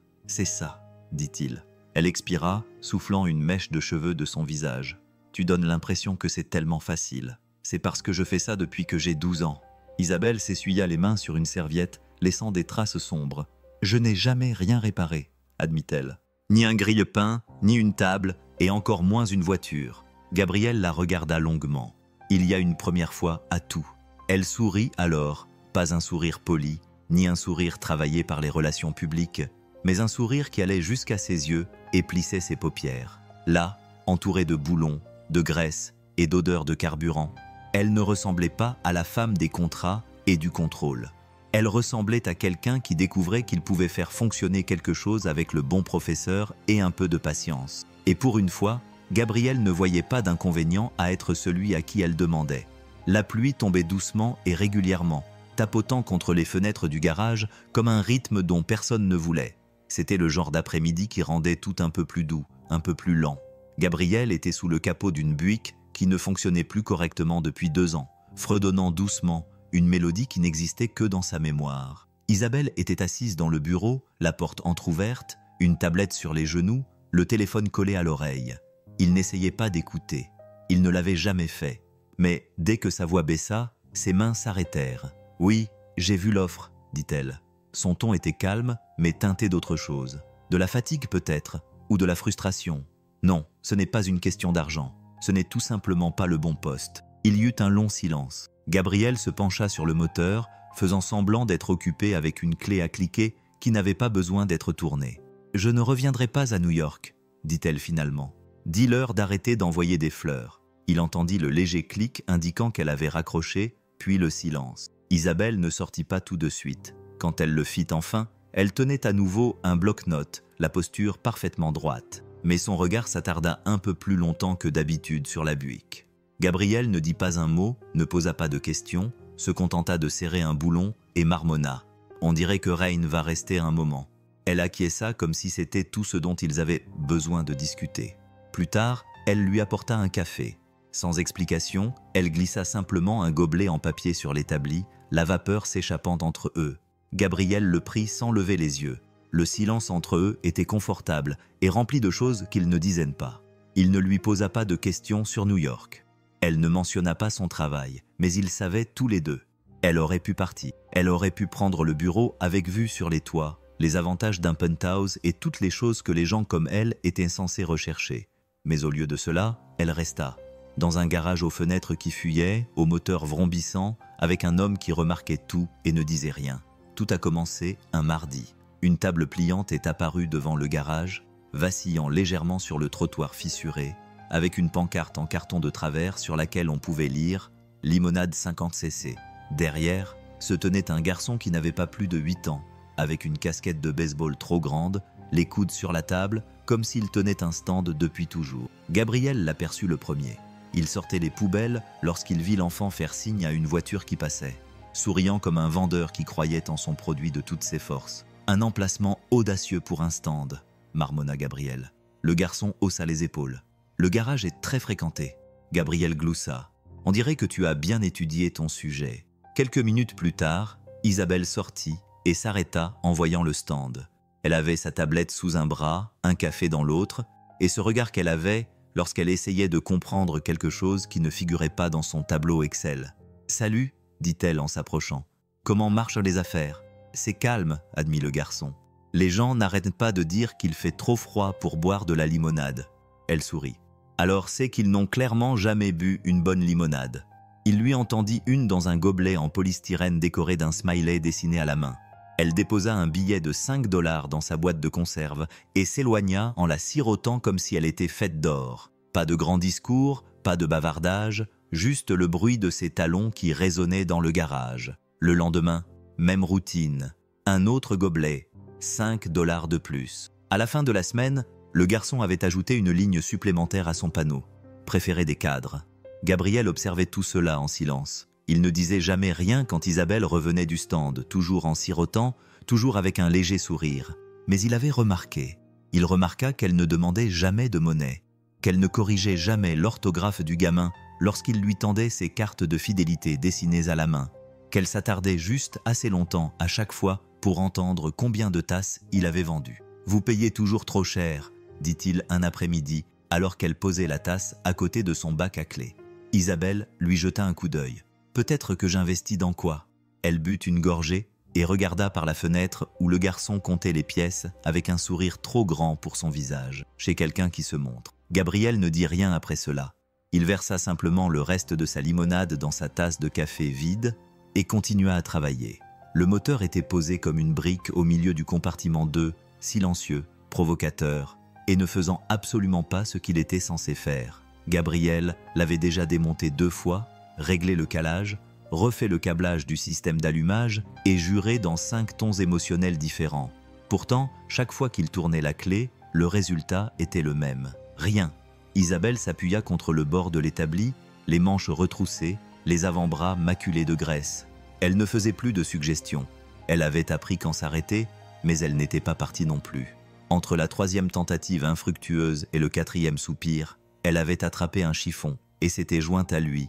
dit-il. Elle expira, soufflant une mèche de cheveux de son visage. « Tu donnes l'impression que c'est tellement facile. C'est parce que je fais ça depuis que j'ai 12 ans. » Isabelle s'essuya les mains sur une serviette, laissant des traces sombres. « Je n'ai jamais rien réparé, » admit-elle. « Ni un grille-pain, ni une table, et encore moins une voiture. » Gabriel la regarda longuement. Il y a une première fois à tout. Elle sourit alors, pas un sourire poli, ni un sourire travaillé par les relations publiques, mais un sourire qui allait jusqu'à ses yeux et plissait ses paupières. Là, entourée de boulons, de graisse et d'odeurs de carburant, elle ne ressemblait pas à la femme des contrats et du contrôle. Elle ressemblait à quelqu'un qui découvrait qu'il pouvait faire fonctionner quelque chose avec le bon professeur et un peu de patience. Et pour une fois, Gabriel ne voyait pas d'inconvénient à être celui à qui elle demandait. La pluie tombait doucement et régulièrement, tapotant contre les fenêtres du garage comme un rythme dont personne ne voulait. C'était le genre d'après-midi qui rendait tout un peu plus doux, un peu plus lent. Gabriel était sous le capot d'une Buick qui ne fonctionnait plus correctement depuis 2 ans, fredonnant doucement une mélodie qui n'existait que dans sa mémoire. Isabelle était assise dans le bureau, la porte entr'ouverte, une tablette sur les genoux, le téléphone collé à l'oreille. Il n'essayait pas d'écouter. Il ne l'avait jamais fait. Mais dès que sa voix baissa, ses mains s'arrêtèrent. « Oui, j'ai vu l'offre, » dit-elle. Son ton était calme, mais teinté d'autre chose. De la fatigue peut-être, ou de la frustration. Non, ce n'est pas une question d'argent. Ce n'est tout simplement pas le bon poste. Il y eut un long silence. Gabriel se pencha sur le moteur, faisant semblant d'être occupé avec une clé à cliquer qui n'avait pas besoin d'être tournée. « Je ne reviendrai pas à New York, » dit-elle finalement. « Dis-leur d'arrêter d'envoyer des fleurs. » Il entendit le léger clic indiquant qu'elle avait raccroché, puis le silence. Isabelle ne sortit pas tout de suite. Quand elle le fit enfin, elle tenait à nouveau un bloc-notes, la posture parfaitement droite. Mais son regard s'attarda un peu plus longtemps que d'habitude sur la Buick. Gabriel ne dit pas un mot, ne posa pas de questions, se contenta de serrer un boulon et marmonna. On dirait que Rain va rester un moment. Elle acquiesça comme si c'était tout ce dont ils avaient besoin de discuter. Plus tard, elle lui apporta un café. Sans explication, elle glissa simplement un gobelet en papier sur l'établi, la vapeur s'échappant entre eux. Gabriel le prit sans lever les yeux. Le silence entre eux était confortable et rempli de choses qu'ils ne disaient pas. Il ne lui posa pas de questions sur New York. Elle ne mentionna pas son travail, mais ils savaient tous les deux. Elle aurait pu partir. Elle aurait pu prendre le bureau avec vue sur les toits, les avantages d'un penthouse et toutes les choses que les gens comme elle étaient censés rechercher. Mais au lieu de cela, elle resta. Dans un garage aux fenêtres qui fuyaient, au moteur vrombissant, avec un homme qui remarquait tout et ne disait rien. Tout a commencé un mardi. Une table pliante est apparue devant le garage, vacillant légèrement sur le trottoir fissuré, avec une pancarte en carton de travers sur laquelle on pouvait lire « Limonade 50 cc ». Derrière se tenait un garçon qui n'avait pas plus de 8 ans, avec une casquette de baseball trop grande, les coudes sur la table, comme s'il tenait un stand depuis toujours. Gabriel l'aperçut le premier. Il sortait les poubelles lorsqu'il vit l'enfant faire signe à une voiture qui passait, souriant comme un vendeur qui croyait en son produit de toutes ses forces. Un emplacement audacieux pour un stand, marmonna Gabriel. Le garçon haussa les épaules. Le garage est très fréquenté. Gabriel gloussa. On dirait que tu as bien étudié ton sujet. Quelques minutes plus tard, Isabelle sortit et s'arrêta en voyant le stand. Elle avait sa tablette sous un bras, un café dans l'autre, et ce regard qu'elle avait lorsqu'elle essayait de comprendre quelque chose qui ne figurait pas dans son tableau Excel. « Salut », dit-elle en s'approchant. « Comment marchent les affaires ?»« C'est calme », admit le garçon. « Les gens n'arrêtent pas de dire qu'il fait trop froid pour boire de la limonade. » Elle sourit. « Alors c'est qu'ils n'ont clairement jamais bu une bonne limonade. » Il lui en tendit une dans un gobelet en polystyrène décoré d'un smiley dessiné à la main. Elle déposa un billet de 5 $ dans sa boîte de conserve et s'éloigna en la sirotant comme si elle était faite d'or. Pas de grands discours, pas de bavardage, juste le bruit de ses talons qui résonnait dans le garage. Le lendemain, même routine. Un autre gobelet, 5 $ de plus. À la fin de la semaine, le garçon avait ajouté une ligne supplémentaire à son panneau. Préféré des cadres. Gabriel observait tout cela en silence. Il ne disait jamais rien quand Isabelle revenait du stand, toujours en sirotant, toujours avec un léger sourire. Mais il avait remarqué. Il remarqua qu'elle ne demandait jamais de monnaie, qu'elle ne corrigeait jamais l'orthographe du gamin lorsqu'il lui tendait ses cartes de fidélité dessinées à la main, qu'elle s'attardait juste assez longtemps à chaque fois pour entendre combien de tasses il avait vendues. « Vous payez toujours trop cher », dit-il un après-midi, alors qu'elle posait la tasse à côté de son bac à clés. Isabelle lui jeta un coup d'œil. « Peut-être que j'investis dans quoi ?» Elle but une gorgée et regarda par la fenêtre où le garçon comptait les pièces avec un sourire trop grand pour son visage, chez quelqu'un qui se montre. Gabriel ne dit rien après cela. Il versa simplement le reste de sa limonade dans sa tasse de café vide et continua à travailler. Le moteur était posé comme une brique au milieu du compartiment 2, silencieux, provocateur, et ne faisant absolument pas ce qu'il était censé faire. Gabriel l'avait déjà démonté 2 fois, réglé le calage, refait le câblage du système d'allumage et juré dans 5 tons émotionnels différents. Pourtant, chaque fois qu'il tournait la clé, le résultat était le même. Rien. Isabelle s'appuya contre le bord de l'établi, les manches retroussées, les avant-bras maculés de graisse. Elle ne faisait plus de suggestions. Elle avait appris quand s'arrêter, mais elle n'était pas partie non plus. Entre la 3e tentative infructueuse et le 4e soupir, elle avait attrapé un chiffon et s'était jointe à lui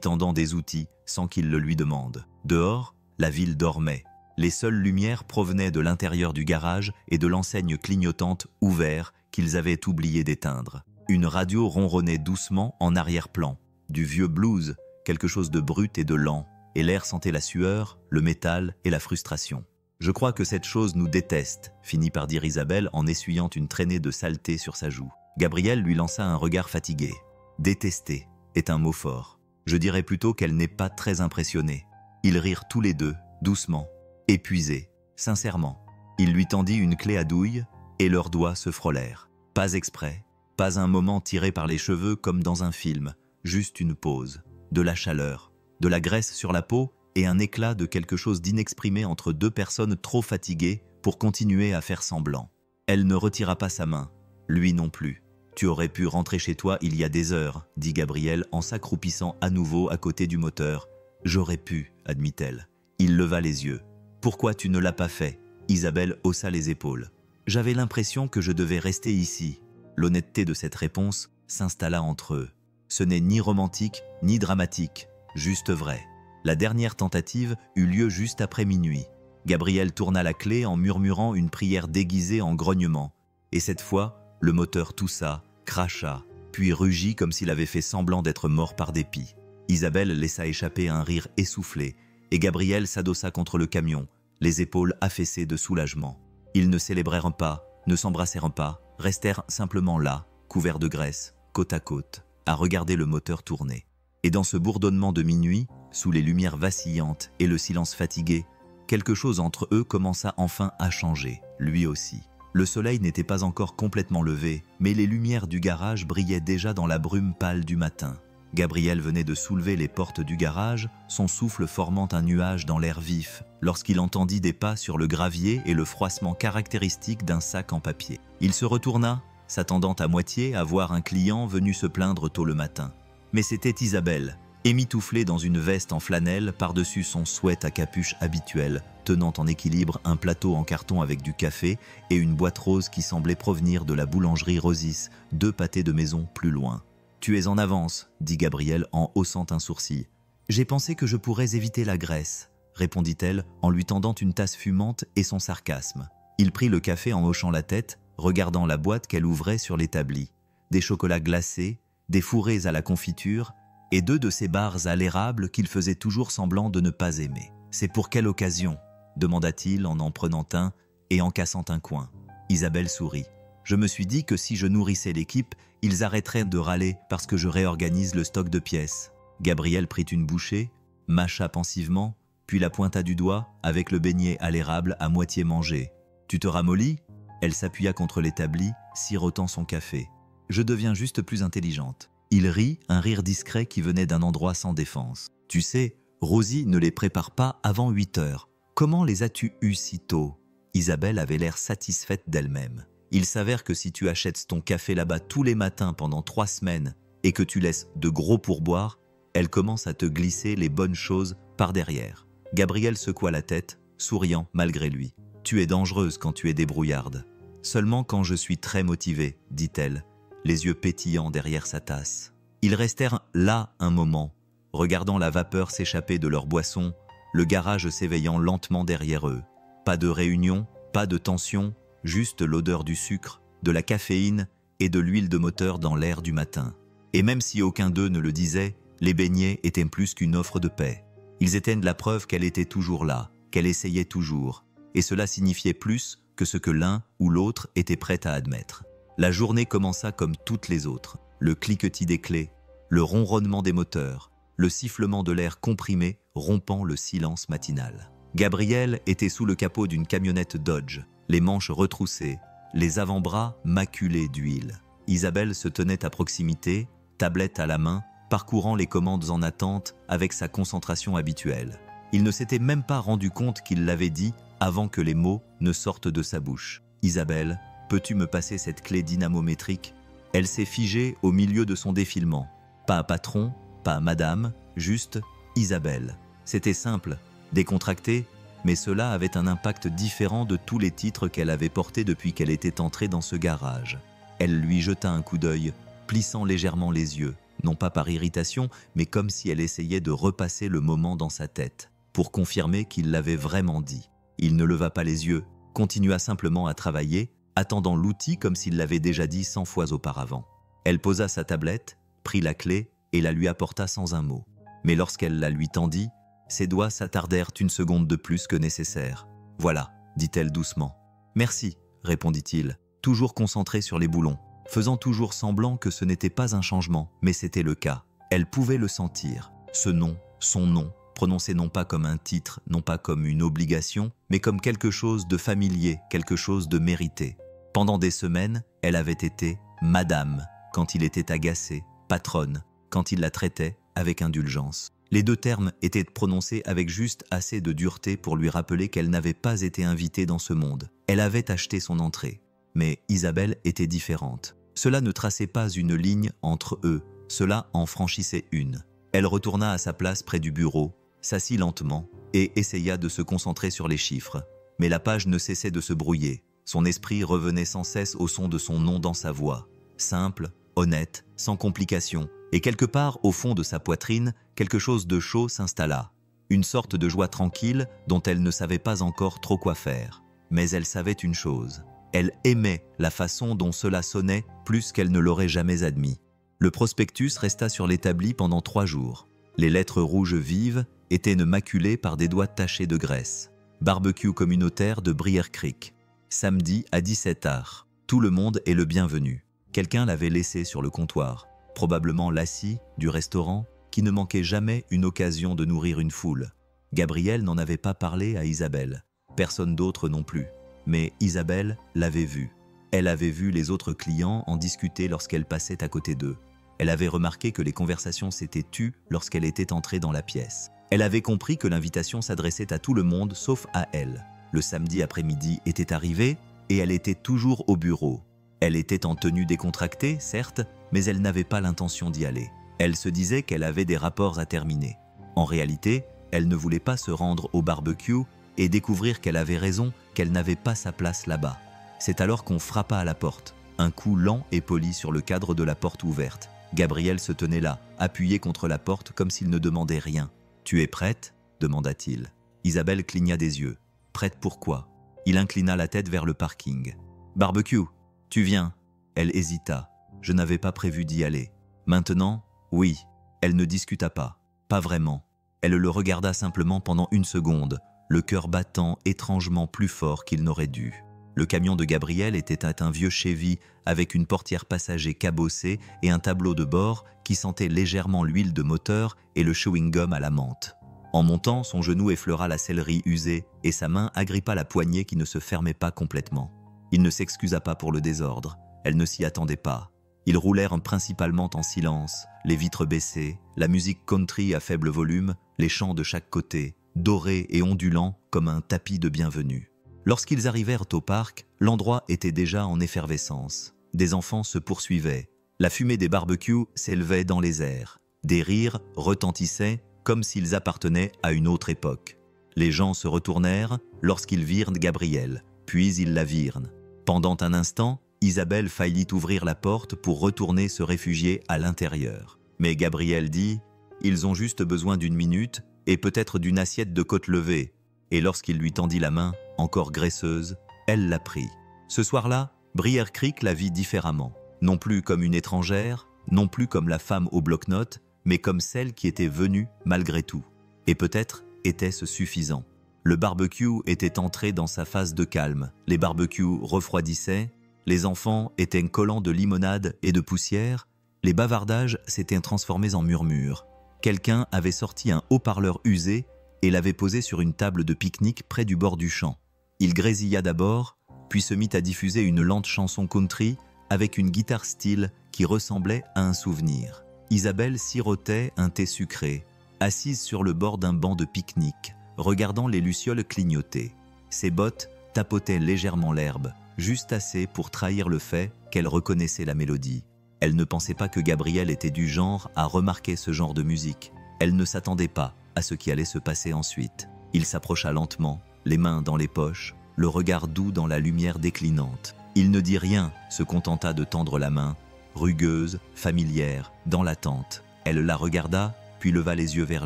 tendant des outils sans qu'il le lui demande. Dehors, la ville dormait. Les seules lumières provenaient de l'intérieur du garage et de l'enseigne clignotante ouverte qu'ils avaient oublié d'éteindre. Une radio ronronnait doucement en arrière-plan. Du vieux blues, quelque chose de brut et de lent, et l'air sentait la sueur, le métal et la frustration. « Je crois que cette chose nous déteste », finit par dire Isabelle en essuyant une traînée de saleté sur sa joue. Gabriel lui lança un regard fatigué. « Détester est un mot fort. Je dirais plutôt qu'elle n'est pas très impressionnée. » Ils rirent tous les deux, doucement, épuisés, sincèrement. Il lui tendit une clé à douille et leurs doigts se frôlèrent. Pas exprès, pas un moment tiré par les cheveux comme dans un film, juste une pause, de la chaleur, de la graisse sur la peau et un éclat de quelque chose d'inexprimé entre 2 personnes trop fatiguées pour continuer à faire semblant. Elle ne retira pas sa main, lui non plus. « Tu aurais pu rentrer chez toi il y a des heures, » dit Gabriel en s'accroupissant à nouveau à côté du moteur. « J'aurais pu, » admit-elle. Il leva les yeux. « Pourquoi tu ne l'as pas fait ?» Isabelle haussa les épaules. « J'avais l'impression que je devais rester ici. » L'honnêteté de cette réponse s'installa entre eux. Ce n'est ni romantique ni dramatique, juste vrai. La dernière tentative eut lieu juste après minuit. Gabriel tourna la clé en murmurant une prière déguisée en grognement. Et cette fois, le moteur toussa, cracha, puis rugit comme s'il avait fait semblant d'être mort par dépit. Isabelle laissa échapper un rire essoufflé, et Gabriel s'adossa contre le camion, les épaules affaissées de soulagement. Ils ne célébrèrent pas, ne s'embrassèrent pas, restèrent simplement là, couverts de graisse, côte à côte, à regarder le moteur tourner. Et dans ce bourdonnement de minuit, sous les lumières vacillantes et le silence fatigué, quelque chose entre eux commença enfin à changer, lui aussi. Le soleil n'était pas encore complètement levé, mais les lumières du garage brillaient déjà dans la brume pâle du matin. Gabriel venait de soulever les portes du garage, son souffle formant un nuage dans l'air vif, lorsqu'il entendit des pas sur le gravier et le froissement caractéristique d'un sac en papier. Il se retourna, s'attendant à moitié à voir un client venu se plaindre tôt le matin. Mais c'était Isabelle, émitouflée dans une veste en flanelle par-dessus son sweat à capuche habituel, tenant en équilibre un plateau en carton avec du café et une boîte rose qui semblait provenir de la boulangerie Rosis, 2 pâtés de maison plus loin. « Tu es en avance », dit Gabriel en haussant un sourcil. « J'ai pensé que je pourrais éviter la graisse », répondit-elle en lui tendant une tasse fumante et son sarcasme. Il prit le café en hochant la tête, regardant la boîte qu'elle ouvrait sur l'établi. Des chocolats glacés, des fourrés à la confiture et 2 de ces bars à l'érable qu'il faisait toujours semblant de ne pas aimer. « C'est pour quelle occasion ?» demanda-t-il en prenant un et en cassant un coin. Isabelle sourit. « Je me suis dit que si je nourrissais l'équipe, ils arrêteraient de râler parce que je réorganise le stock de pièces. » Gabriel prit une bouchée, mâcha pensivement, puis la pointa du doigt avec le beignet à l'érable à moitié mangé. « Tu te ramollis ?» Elle s'appuya contre l'établi, sirotant son café. « Je deviens juste plus intelligente. » Il rit, un rire discret qui venait d'un endroit sans défense. « Tu sais, Rosie ne les prépare pas avant 8 heures. Comment les as-tu eus si tôt ?» Isabelle avait l'air satisfaite d'elle-même. Il s'avère que si tu achètes ton café là-bas tous les matins pendant 3 semaines et que tu laisses de gros pourboires, elle commence à te glisser les bonnes choses par derrière. Gabriel secoua la tête, souriant malgré lui. « Tu es dangereuse quand tu es débrouillarde. »« Seulement quand je suis très motivée, » dit-elle, les yeux pétillants derrière sa tasse. Ils restèrent là un moment, regardant la vapeur s'échapper de leur boisson, le garage s'éveillant lentement derrière eux. Pas de réunion, pas de tension, juste l'odeur du sucre, de la caféine et de l'huile de moteur dans l'air du matin. Et même si aucun d'eux ne le disait, les beignets étaient plus qu'une offre de paix. Ils étaient la preuve qu'elle était toujours là, qu'elle essayait toujours, et cela signifiait plus que ce que l'un ou l'autre était prêt à admettre. La journée commença comme toutes les autres. Le cliquetis des clés, le ronronnement des moteurs, le sifflement de l'air comprimé rompant le silence matinal. Gabriel était sous le capot d'une camionnette Dodge, les manches retroussées, les avant-bras maculés d'huile. Isabelle se tenait à proximité, tablette à la main, parcourant les commandes en attente avec sa concentration habituelle. Il ne s'était même pas rendu compte qu'il l'avait dit avant que les mots ne sortent de sa bouche. « Isabelle, peux-tu me passer cette clé dynamométrique ?» Elle s'est figée au milieu de son défilement. Pas patron, pas madame, juste Isabelle. C'était simple, décontracté, mais cela avait un impact différent de tous les titres qu'elle avait portés depuis qu'elle était entrée dans ce garage. Elle lui jeta un coup d'œil, plissant légèrement les yeux, non pas par irritation, mais comme si elle essayait de repasser le moment dans sa tête, pour confirmer qu'il l'avait vraiment dit. Il ne leva pas les yeux, continua simplement à travailler, attendant l'outil comme s'il l'avait déjà dit 100 fois auparavant. Elle posa sa tablette, prit la clé et la lui apporta sans un mot. Mais lorsqu'elle la lui tendit, ses doigts s'attardèrent une seconde de plus que nécessaire. « Voilà », dit-elle doucement. « Merci », répondit-il, toujours concentré sur les boulons, faisant toujours semblant que ce n'était pas un changement, mais c'était le cas. Elle pouvait le sentir. Ce nom, son nom, prononcé non pas comme un titre, non pas comme une obligation, mais comme quelque chose de familier, quelque chose de mérité. Pendant des semaines, elle avait été « Madame » quand il était agacé, « Patronne » quand il la traitait avec indulgence. Les 2 termes étaient prononcés avec juste assez de dureté pour lui rappeler qu'elle n'avait pas été invitée dans ce monde. Elle avait acheté son entrée. Mais Isabelle était différente. Cela ne traçait pas une ligne entre eux, cela en franchissait une. Elle retourna à sa place près du bureau, s'assit lentement et essaya de se concentrer sur les chiffres. Mais la page ne cessait de se brouiller. Son esprit revenait sans cesse au son de son nom dans sa voix. Simple, honnête, sans complication, et quelque part au fond de sa poitrine, quelque chose de chaud s'installa. Une sorte de joie tranquille dont elle ne savait pas encore trop quoi faire. Mais elle savait une chose. Elle aimait la façon dont cela sonnait plus qu'elle ne l'aurait jamais admis. Le prospectus resta sur l'établi pendant 3 jours. Les lettres rouges vives étaient maculées par des doigts tachés de graisse. Barbecue communautaire de Brier Creek. Samedi à 17h. Tout le monde est le bienvenu. Quelqu'un l'avait laissé sur le comptoir. Probablement Lassie, du restaurant, qui ne manquait jamais une occasion de nourrir une foule. Gabriel n'en avait pas parlé à Isabelle. Personne d'autre non plus. Mais Isabelle l'avait vu. Elle avait vu les autres clients en discuter lorsqu'elle passait à côté d'eux. Elle avait remarqué que les conversations s'étaient tues lorsqu'elle était entrée dans la pièce. Elle avait compris que l'invitation s'adressait à tout le monde sauf à elle. Le samedi après-midi était arrivé et elle était toujours au bureau. Elle était en tenue décontractée, certes, mais elle n'avait pas l'intention d'y aller. Elle se disait qu'elle avait des rapports à terminer. En réalité, elle ne voulait pas se rendre au barbecue et découvrir qu'elle avait raison, qu'elle n'avait pas sa place là-bas. C'est alors qu'on frappa à la porte. Un coup lent et poli sur le cadre de la porte ouverte. Gabriel se tenait là, appuyé contre la porte comme s'il ne demandait rien. « Tu es prête ?» demanda-t-il. Isabelle cligna des yeux. « Prête pourquoi ?» Il inclina la tête vers le parking. « Barbecue, tu viens ?» Elle hésita. « Je n'avais pas prévu d'y aller. »« Maintenant ?» ?»« Oui. » Elle ne discuta pas. Pas vraiment. Elle le regarda simplement pendant une seconde, le cœur battant étrangement plus fort qu'il n'aurait dû. Le camion de Gabriel était un vieux Chevy avec une portière passager cabossée et un tableau de bord qui sentait légèrement l'huile de moteur et le chewing-gum à la menthe. En montant, son genou effleura la sellerie usée et sa main agrippa la poignée qui ne se fermait pas complètement. Il ne s'excusa pas pour le désordre. Elle ne s'y attendait pas. Ils roulèrent principalement en silence, les vitres baissées, la musique country à faible volume, les chants de chaque côté, dorés et ondulants comme un tapis de bienvenue. Lorsqu'ils arrivèrent au parc, l'endroit était déjà en effervescence. Des enfants se poursuivaient. La fumée des barbecues s'élevait dans les airs. Des rires retentissaient comme s'ils appartenaient à une autre époque. Les gens se retournèrent lorsqu'ils virent Gabrielle, puis ils la virent. Pendant un instant, Isabelle faillit ouvrir la porte pour retourner se réfugier à l'intérieur. Mais Gabrielle dit « Ils ont juste besoin d'une minute et peut-être d'une assiette de côte levée. » Et lorsqu'il lui tendit la main, encore graisseuse, elle la prit. Ce soir-là, Brier Creek la vit différemment. Non plus comme une étrangère, non plus comme la femme au bloc-notes, mais comme celle qui était venue malgré tout. Et peut-être était-ce suffisant. Le barbecue était entré dans sa phase de calme. Les barbecues refroidissaient, les enfants étaient collants de limonade et de poussière, les bavardages s'étaient transformés en murmures. Quelqu'un avait sorti un haut-parleur usé et l'avait posé sur une table de pique-nique près du bord du champ. Il grésilla d'abord, puis se mit à diffuser une lente chanson country avec une guitare style qui ressemblait à un souvenir. Isabelle sirotait un thé sucré, assise sur le bord d'un banc de pique-nique, regardant les lucioles clignoter. Ses bottes tapotaient légèrement l'herbe, juste assez pour trahir le fait qu'elle reconnaissait la mélodie. Elle ne pensait pas que Gabriel était du genre à remarquer ce genre de musique. Elle ne s'attendait pas à ce qui allait se passer ensuite. Il s'approcha lentement, les mains dans les poches, le regard doux dans la lumière déclinante. Il ne dit rien, se contenta de tendre la main, rugueuse, familière, dans l'attente. Elle la regarda, puis leva les yeux vers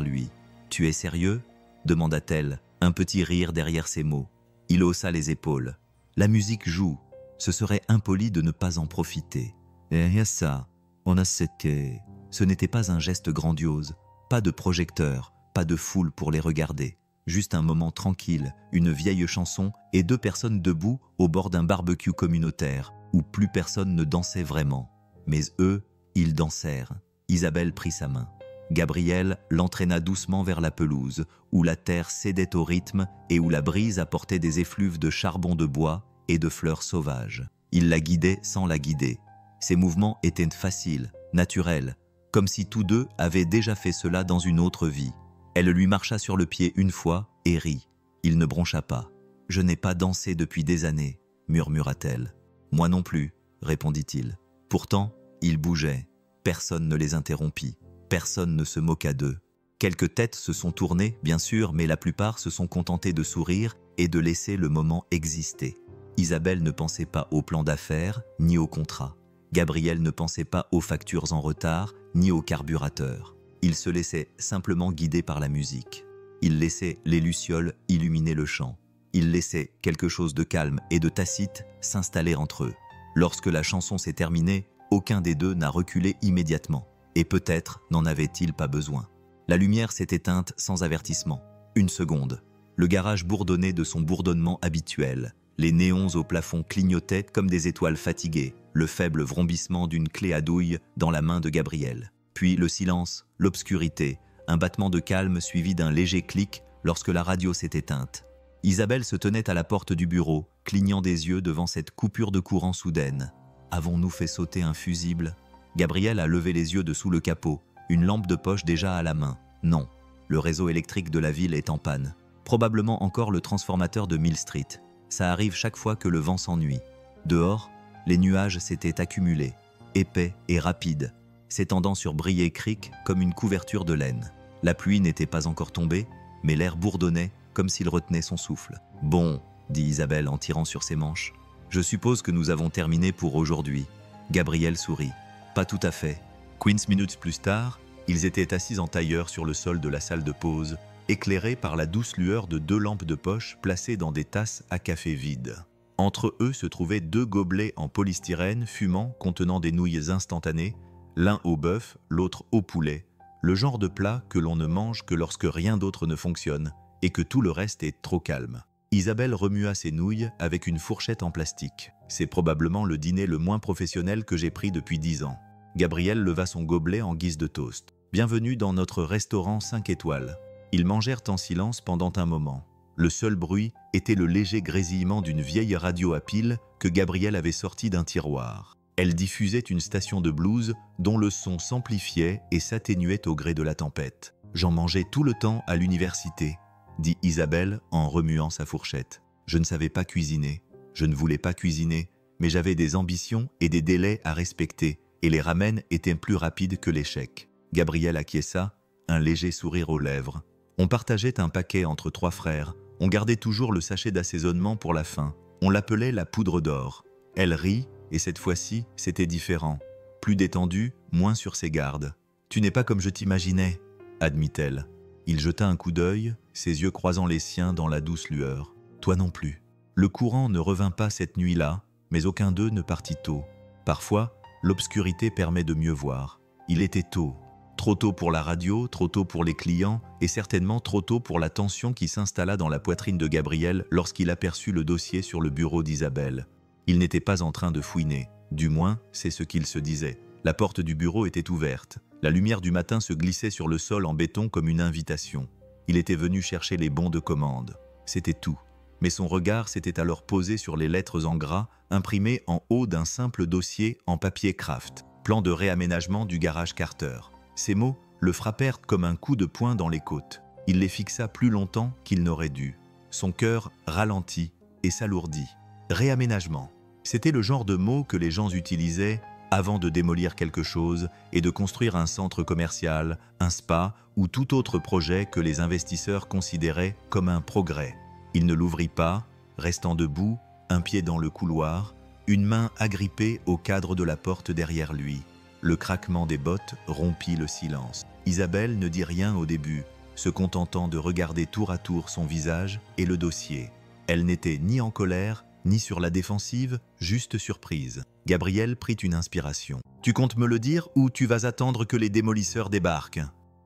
lui. « Tu es sérieux ?» demanda-t-elle, un petit rire derrière ses mots. Il haussa les épaules. « La musique joue, ce serait impoli de ne pas en profiter. » Et ça, on a c'était. Ce n'était pas un geste grandiose, pas de projecteur, pas de foule pour les regarder. Juste un moment tranquille, une vieille chanson et deux personnes debout au bord d'un barbecue communautaire où plus personne ne dansait vraiment. Mais eux, ils dansèrent. Isabelle prit sa main. Gabriel l'entraîna doucement vers la pelouse, où la terre cédait au rythme et où la brise apportait des effluves de charbon de bois et de fleurs sauvages. Il la guidait sans la guider. Ses mouvements étaient faciles, naturels, comme si tous deux avaient déjà fait cela dans une autre vie. Elle lui marcha sur le pied une fois et rit. Il ne broncha pas. « Je n'ai pas dansé depuis des années », murmura-t-elle. « Moi non plus », répondit-il. Pourtant, ils bougeaient. Personne ne les interrompit. Personne ne se moqua d'eux. Quelques têtes se sont tournées, bien sûr, mais la plupart se sont contentées de sourire et de laisser le moment exister. Isabelle ne pensait pas au plan d'affaires, ni au contrat. Gabriel ne pensait pas aux factures en retard, ni au carburateur. Il se laissait simplement guider par la musique. Il laissait les lucioles illuminer le champ. Il laissait quelque chose de calme et de tacite s'installer entre eux. Lorsque la chanson s'est terminée, aucun des deux n'a reculé immédiatement. Et peut-être n'en avait-il pas besoin. La lumière s'est éteinte sans avertissement. Une seconde. Le garage bourdonnait de son bourdonnement habituel. Les néons au plafond clignotaient comme des étoiles fatiguées, le faible vrombissement d'une clé à douille dans la main de Gabriel. Puis le silence, l'obscurité, un battement de calme suivi d'un léger clic lorsque la radio s'est éteinte. Isabelle se tenait à la porte du bureau, clignant des yeux devant cette coupure de courant soudaine. Avons-nous fait sauter un fusible? Gabriel a levé les yeux dessous le capot, une lampe de poche déjà à la main. Non, le réseau électrique de la ville est en panne. Probablement encore le transformateur de Mill Street. Ça arrive chaque fois que le vent s'ennuie. Dehors, les nuages s'étaient accumulés, épais et rapides, s'étendant sur Brier Creek comme une couverture de laine. La pluie n'était pas encore tombée, mais l'air bourdonnait comme s'il retenait son souffle. « Bon, » dit Isabelle en tirant sur ses manches. « Je suppose que nous avons terminé pour aujourd'hui. » Gabriel sourit. « Pas tout à fait. » 15 minutes plus tard, ils étaient assis en tailleur sur le sol de la salle de pause, éclairés par la douce lueur de 2 lampes de poche placées dans des tasses à café vides. Entre eux se trouvaient 2 gobelets en polystyrène fumant contenant des nouilles instantanées, l'un au bœuf, l'autre au poulet, le genre de plat que l'on ne mange que lorsque rien d'autre ne fonctionne et que tout le reste est trop calme. Isabelle remua ses nouilles avec une fourchette en plastique. C'est probablement le dîner le moins professionnel que j'ai pris depuis 10 ans. Gabriel leva son gobelet en guise de toast. « Bienvenue dans notre restaurant 5 étoiles. » Ils mangèrent en silence pendant un moment. Le seul bruit était le léger grésillement d'une vieille radio à pile que Gabriel avait sortie d'un tiroir. Elle diffusait une station de blues dont le son s'amplifiait et s'atténuait au gré de la tempête. « J'en mangeais tout le temps à l'université, » dit Isabelle en remuant sa fourchette. « Je ne savais pas cuisiner. Je ne voulais pas cuisiner, mais j'avais des ambitions et des délais à respecter, et les ramen étaient plus rapides que l'échec. » Gabriel acquiesça, un léger sourire aux lèvres. On partageait un paquet entre 3 frères. On gardait toujours le sachet d'assaisonnement pour la fin. On l'appelait la poudre d'or. Elle rit, et cette fois-ci, c'était différent. Plus détendue, moins sur ses gardes. « Tu n'es pas comme je t'imaginais, » admit-elle. Il jeta un coup d'œil, ses yeux croisant les siens dans la douce lueur. « Toi non plus. » Le courant ne revint pas cette nuit-là, mais aucun d'eux ne partit tôt. Parfois, l'obscurité permet de mieux voir. Il était tôt. Trop tôt pour la radio, trop tôt pour les clients, et certainement trop tôt pour la tension qui s'installa dans la poitrine de Gabriel lorsqu'il aperçut le dossier sur le bureau d'Isabelle. Il n'était pas en train de fouiner, du moins c'est ce qu'il se disait. La porte du bureau était ouverte. La lumière du matin se glissait sur le sol en béton comme une invitation. Il était venu chercher les bons de commande. C'était tout. Mais son regard s'était alors posé sur les lettres en gras imprimées en haut d'un simple dossier en papier craft. Plan de réaménagement du garage Carter. Ces mots le frappèrent comme un coup de poing dans les côtes. Il les fixa plus longtemps qu'il n'aurait dû. Son cœur ralentit et s'alourdit. Réaménagement. C'était le genre de mot que les gens utilisaient avant de démolir quelque chose et de construire un centre commercial, un spa ou tout autre projet que les investisseurs considéraient comme un progrès. Il ne l'ouvrit pas, restant debout, un pied dans le couloir, une main agrippée au cadre de la porte derrière lui. Le craquement des bottes rompit le silence. Isabelle ne dit rien au début, se contentant de regarder tour à tour son visage et le dossier. Elle n'était ni en colère, ni sur la défensive, juste surprise. Gabriel prit une inspiration. « Tu comptes me le dire ou tu vas attendre que les démolisseurs débarquent ?»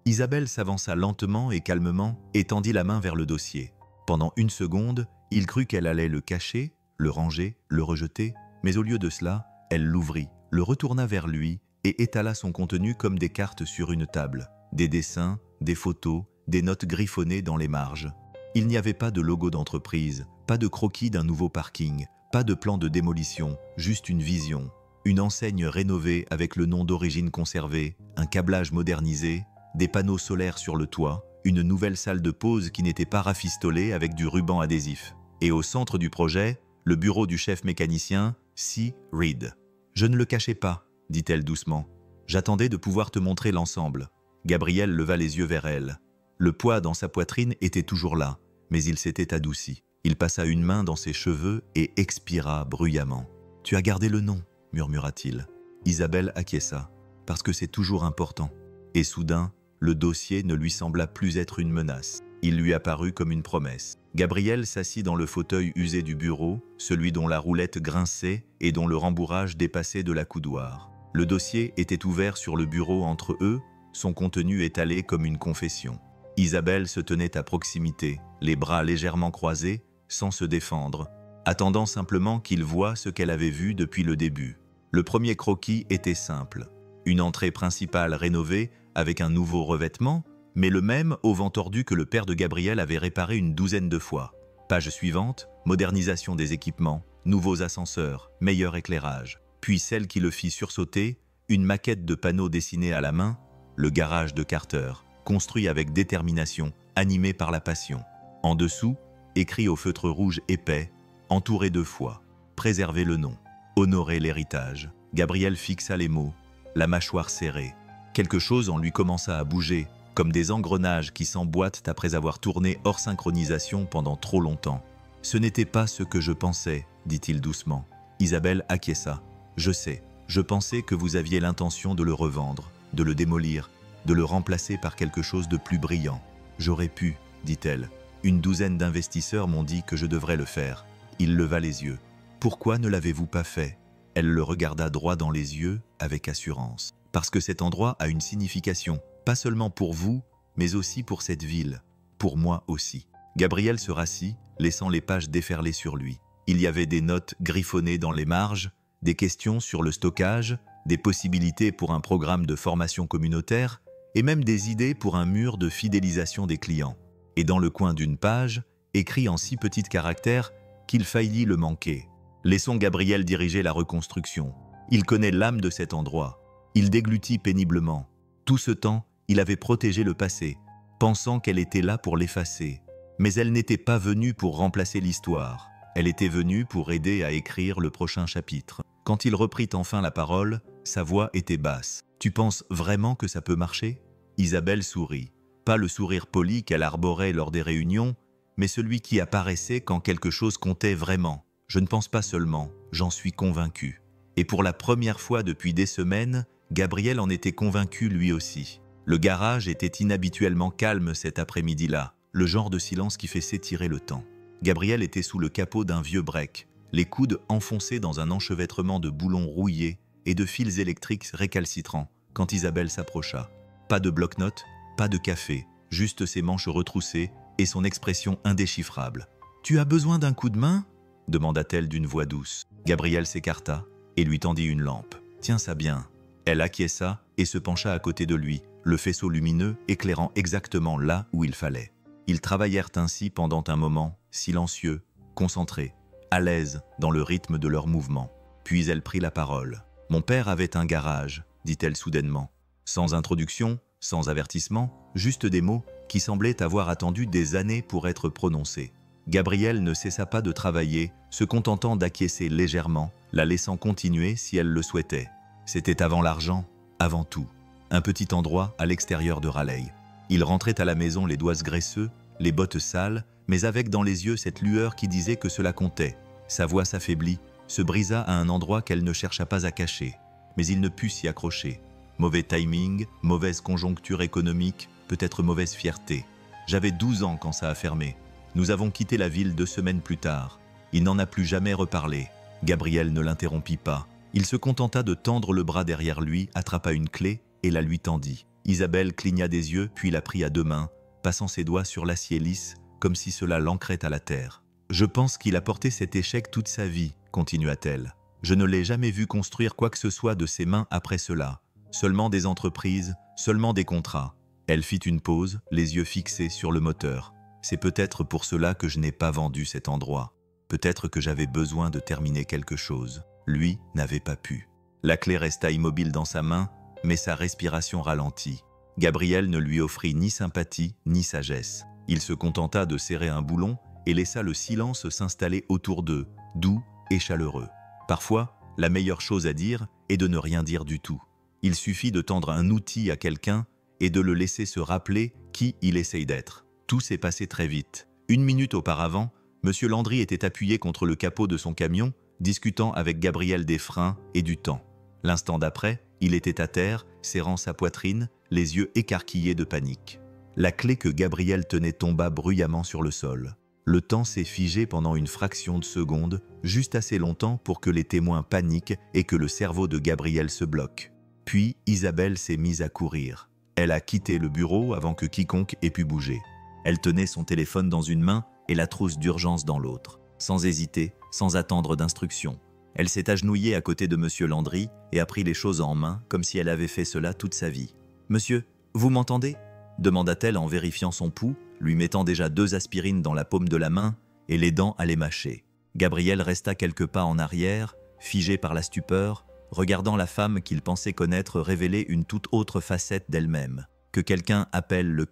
Isabelle s'avança lentement et calmement et tendit la main vers le dossier. Pendant une seconde, il crut qu'elle allait le cacher, le ranger, le rejeter, mais au lieu de cela, elle l'ouvrit, le retourna vers lui et étala son contenu comme des cartes sur une table. Des dessins, des photos, des notes griffonnées dans les marges. Il n'y avait pas de logo d'entreprise, pas de croquis d'un nouveau parking, pas de plan de démolition, juste une vision. Une enseigne rénovée avec le nom d'origine conservé, un câblage modernisé, des panneaux solaires sur le toit, une nouvelle salle de pause qui n'était pas rafistolée avec du ruban adhésif. Et au centre du projet, le bureau du chef mécanicien, C. Reed. « Je ne le cachais pas, » dit-elle doucement. « J'attendais de pouvoir te montrer l'ensemble. » Gabriel leva les yeux vers elle. Le poids dans sa poitrine était toujours là, mais il s'était adouci. Il passa une main dans ses cheveux et expira bruyamment. « Tu as gardé le nom, » murmura-t-il. Isabelle acquiesça, « parce que c'est toujours important. » Et soudain, le dossier ne lui sembla plus être une menace. Il lui apparut comme une promesse. Gabriel s'assit dans le fauteuil usé du bureau, celui dont la roulette grinçait et dont le rembourrage dépassait de la coudoir. Le dossier était ouvert sur le bureau entre eux, son contenu étalé comme une confession. Isabelle se tenait à proximité, les bras légèrement croisés, sans se défendre, attendant simplement qu'il voie ce qu'elle avait vu depuis le début. Le premier croquis était simple. Une entrée principale rénovée avec un nouveau revêtement, mais le même au vent tordu que le père de Gabriel avait réparé une douzaine de fois. Page suivante, modernisation des équipements, nouveaux ascenseurs, meilleur éclairage. Puis celle qui le fit sursauter, une maquette de panneaux dessinés à la main, le garage de Carter, construit avec détermination, animé par la passion. En dessous, écrit au feutre rouge épais, entouré de foi, préserver le nom, honorer l'héritage. Gabriel fixa les mots, la mâchoire serrée. Quelque chose en lui commença à bouger, comme des engrenages qui s'emboîtent après avoir tourné hors synchronisation pendant trop longtemps. « Ce n'était pas ce que je pensais », dit-il doucement. Isabelle acquiesça. « Je sais, je pensais que vous aviez l'intention de le revendre, de le démolir, de le remplacer par quelque chose de plus brillant. J'aurais pu, dit-elle. Une douzaine d'investisseurs m'ont dit que je devrais le faire. » Il leva les yeux. « Pourquoi ne l'avez-vous pas fait ?» Elle le regarda droit dans les yeux avec assurance. « Parce que cet endroit a une signification, pas seulement pour vous, mais aussi pour cette ville, pour moi aussi. » Gabriel se rassit, laissant les pages déferler sur lui. Il y avait des notes griffonnées dans les marges, des questions sur le stockage, des possibilités pour un programme de formation communautaire et même des idées pour un mur de fidélisation des clients. Et dans le coin d'une page, écrit en si petits caractères qu'il faillit le manquer. Laissons Gabriel diriger la reconstruction. Il connaît l'âme de cet endroit. Il déglutit péniblement. Tout ce temps, il avait protégé le passé, pensant qu'elle était là pour l'effacer. Mais elle n'était pas venue pour remplacer l'histoire. Elle était venue pour aider à écrire le prochain chapitre. Quand il reprit enfin la parole, sa voix était basse. « Tu penses vraiment que ça peut marcher ?» Isabelle sourit. Pas le sourire poli qu'elle arborait lors des réunions, mais celui qui apparaissait quand quelque chose comptait vraiment. « Je ne pense pas seulement, j'en suis convaincu. » Et pour la première fois depuis des semaines, Gabriel en était convaincu lui aussi. Le garage était inhabituellement calme cet après-midi-là, le genre de silence qui fait s'étirer le temps. Gabriel était sous le capot d'un vieux break, les coudes enfoncés dans un enchevêtrement de boulons rouillés et de fils électriques récalcitrants, quand Isabelle s'approcha. Pas de bloc-notes, pas de café, juste ses manches retroussées et son expression indéchiffrable. « Tu as besoin d'un coup de main ?» demanda-t-elle d'une voix douce. Gabriel s'écarta et lui tendit une lampe. « Tiens ça bien. » Elle acquiesça et se pencha à côté de lui, le faisceau lumineux éclairant exactement là où il fallait. Ils travaillèrent ainsi pendant un moment, silencieux, concentrés, à l'aise dans le rythme de leurs mouvements. Puis elle prit la parole. « Mon père avait un garage, » dit-elle soudainement. Sans introduction, sans avertissement, juste des mots qui semblaient avoir attendu des années pour être prononcés. Gabriel ne cessa pas de travailler, se contentant d'acquiescer légèrement, la laissant continuer si elle le souhaitait. C'était avant l'argent, avant tout. Un petit endroit à l'extérieur de Raleigh. Il rentrait à la maison les doigts graisseux, les bottes sales, mais avec dans les yeux cette lueur qui disait que cela comptait. Sa voix s'affaiblit, se brisa à un endroit qu'elle ne chercha pas à cacher. Mais il ne put s'y accrocher. Mauvais timing, mauvaise conjoncture économique, peut-être mauvaise fierté. J'avais 12 ans quand ça a fermé. Nous avons quitté la ville 2 semaines plus tard. Il n'en a plus jamais reparlé. Gabriel ne l'interrompit pas. Il se contenta de tendre le bras derrière lui, attrapa une clé et la lui tendit. Isabelle cligna des yeux puis la prit à 2 mains, passant ses doigts sur l'acier lisse, comme si cela l'ancrait à la terre. « Je pense qu'il a porté cet échec toute sa vie, » continua-t-elle. « Je ne l'ai jamais vu construire quoi que ce soit de ses mains après cela. Seulement des entreprises, seulement des contrats. » Elle fit une pause, les yeux fixés sur le moteur. « C'est peut-être pour cela que je n'ai pas vendu cet endroit. Peut-être que j'avais besoin de terminer quelque chose. Lui n'avait pas pu. » La clé resta immobile dans sa main, mais sa respiration ralentit. Gabriel ne lui offrit ni sympathie ni sagesse. Il se contenta de serrer un boulon et laissa le silence s'installer autour d'eux, doux et chaleureux. Parfois, la meilleure chose à dire est de ne rien dire du tout. Il suffit de tendre un outil à quelqu'un et de le laisser se rappeler qui il essaye d'être. Tout s'est passé très vite. 1 minute auparavant, M. Landry était appuyé contre le capot de son camion, discutant avec Gabriel des freins et du temps. L'instant d'après, il était à terre, serrant sa poitrine, les yeux écarquillés de panique. La clé que Gabriel tenait tomba bruyamment sur le sol. Le temps s'est figé pendant une fraction de seconde, juste assez longtemps pour que les témoins paniquent et que le cerveau de Gabriel se bloque. Puis Isabelle s'est mise à courir. Elle a quitté le bureau avant que quiconque ait pu bouger. Elle tenait son téléphone dans une main et la trousse d'urgence dans l'autre, sans hésiter, sans attendre d'instructions. Elle s'est agenouillée à côté de M. Landry et a pris les choses en main comme si elle avait fait cela toute sa vie. « Monsieur, vous m'entendez ?» demanda-t-elle en vérifiant son pouls, lui mettant déjà 2 aspirines dans la paume de la main et les dents allaient mâcher. Gabriel resta quelques pas en arrière, figé par la stupeur, regardant la femme qu'il pensait connaître révéler une toute autre facette d'elle-même. « Que quelqu'un appelle le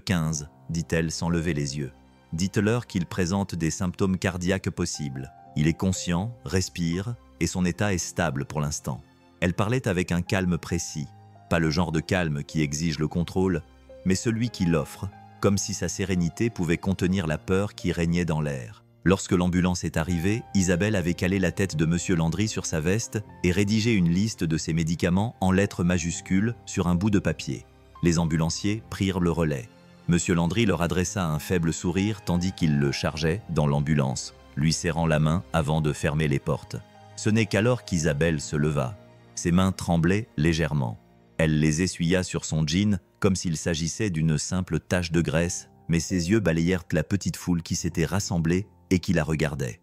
15, dit-elle sans lever les yeux. Dites-leur qu'il présente des symptômes cardiaques possibles. Il est conscient, respire, et son état est stable pour l'instant. » Elle parlait avec un calme précis, pas le genre de calme qui exige le contrôle, mais celui qui l'offre, comme si sa sérénité pouvait contenir la peur qui régnait dans l'air. Lorsque l'ambulance est arrivée, Isabelle avait calé la tête de M. Landry sur sa veste et rédigé une liste de ses médicaments en lettres majuscules sur un bout de papier. Les ambulanciers prirent le relais. M. Landry leur adressa un faible sourire tandis qu'il le chargeait dans l'ambulance, lui serrant la main avant de fermer les portes. Ce n'est qu'alors qu'Isabelle se leva. Ses mains tremblaient légèrement. Elle les essuya sur son jean comme s'il s'agissait d'une simple tache de graisse, mais ses yeux balayèrent la petite foule qui s'était rassemblée et qui la regardait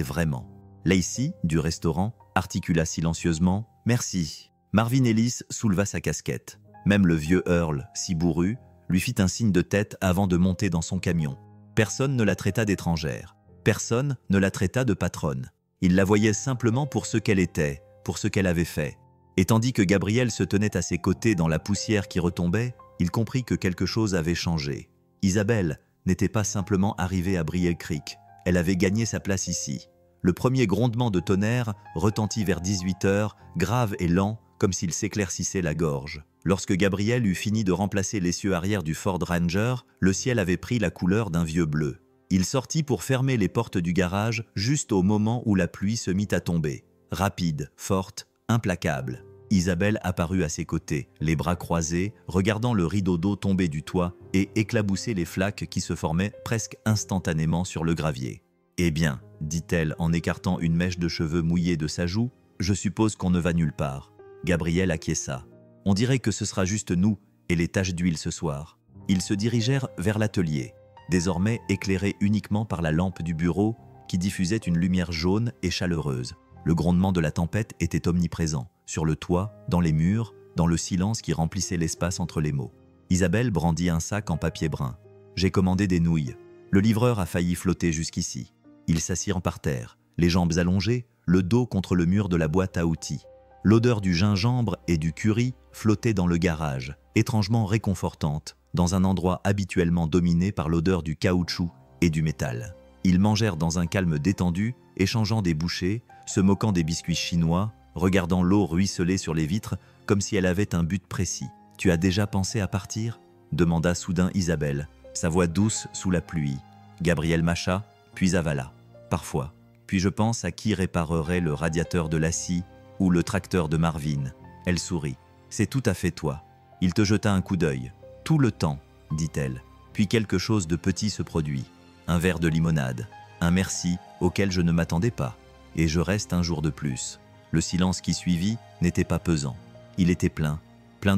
vraiment. Lacey, du restaurant, articula silencieusement « Merci ». Marvin Ellis souleva sa casquette. Même le vieux Earl, si bourru, lui fit un signe de tête avant de monter dans son camion. Personne ne la traita d'étrangère. Personne ne la traita de patronne. Il la voyait simplement pour ce qu'elle était, pour ce qu'elle avait fait. Et tandis que Gabriel se tenait à ses côtés dans la poussière qui retombait, il comprit que quelque chose avait changé. Isabelle n'était pas simplement arrivée à Brielle Creek, elle avait gagné sa place ici. Le premier grondement de tonnerre retentit vers 18 h, grave et lent, comme s'il s'éclaircissait la gorge. Lorsque Gabriel eut fini de remplacer l'essieu arrière du Ford Ranger, le ciel avait pris la couleur d'un vieux bleu. Il sortit pour fermer les portes du garage juste au moment où la pluie se mit à tomber. Rapide, forte, implacable. Isabelle apparut à ses côtés, les bras croisés, regardant le rideau d'eau tomber du toit et éclabousser les flaques qui se formaient presque instantanément sur le gravier. « Eh bien, dit-elle en écartant une mèche de cheveux mouillés de sa joue, je suppose qu'on ne va nulle part. » Gabriel acquiesça. « On dirait que ce sera juste nous et les taches d'huile ce soir. » Ils se dirigèrent vers l'atelier, désormais éclairé uniquement par la lampe du bureau qui diffusait une lumière jaune et chaleureuse. Le grondement de la tempête était omniprésent, sur le toit, dans les murs, dans le silence qui remplissait l'espace entre les mots. Isabelle brandit un sac en papier brun. « J'ai commandé des nouilles. Le livreur a failli flotter jusqu'ici. » Ils s'assirent par terre, les jambes allongées, le dos contre le mur de la boîte à outils. L'odeur du gingembre et du curry flottait dans le garage, étrangement réconfortante, dans un endroit habituellement dominé par l'odeur du caoutchouc et du métal. Ils mangèrent dans un calme détendu, échangeant des bouchées, se moquant des biscuits chinois, regardant l'eau ruisseler sur les vitres comme si elle avait un but précis. « Tu as déjà pensé à partir ?» demanda soudain Isabelle, sa voix douce sous la pluie. Gabriel mâcha, puis avala. « Parfois. Puis je pense à qui réparerait le radiateur de la scie ou le tracteur de Marvin. » Elle sourit. « C'est tout à fait toi. » Il te jeta un coup d'œil. « Tout le temps, dit-elle. Puis quelque chose de petit se produit. Un verre de limonade. Un merci auquel je ne m'attendais pas. Et je reste un jour de plus. » Le silence qui suivit n'était pas pesant. Il était plein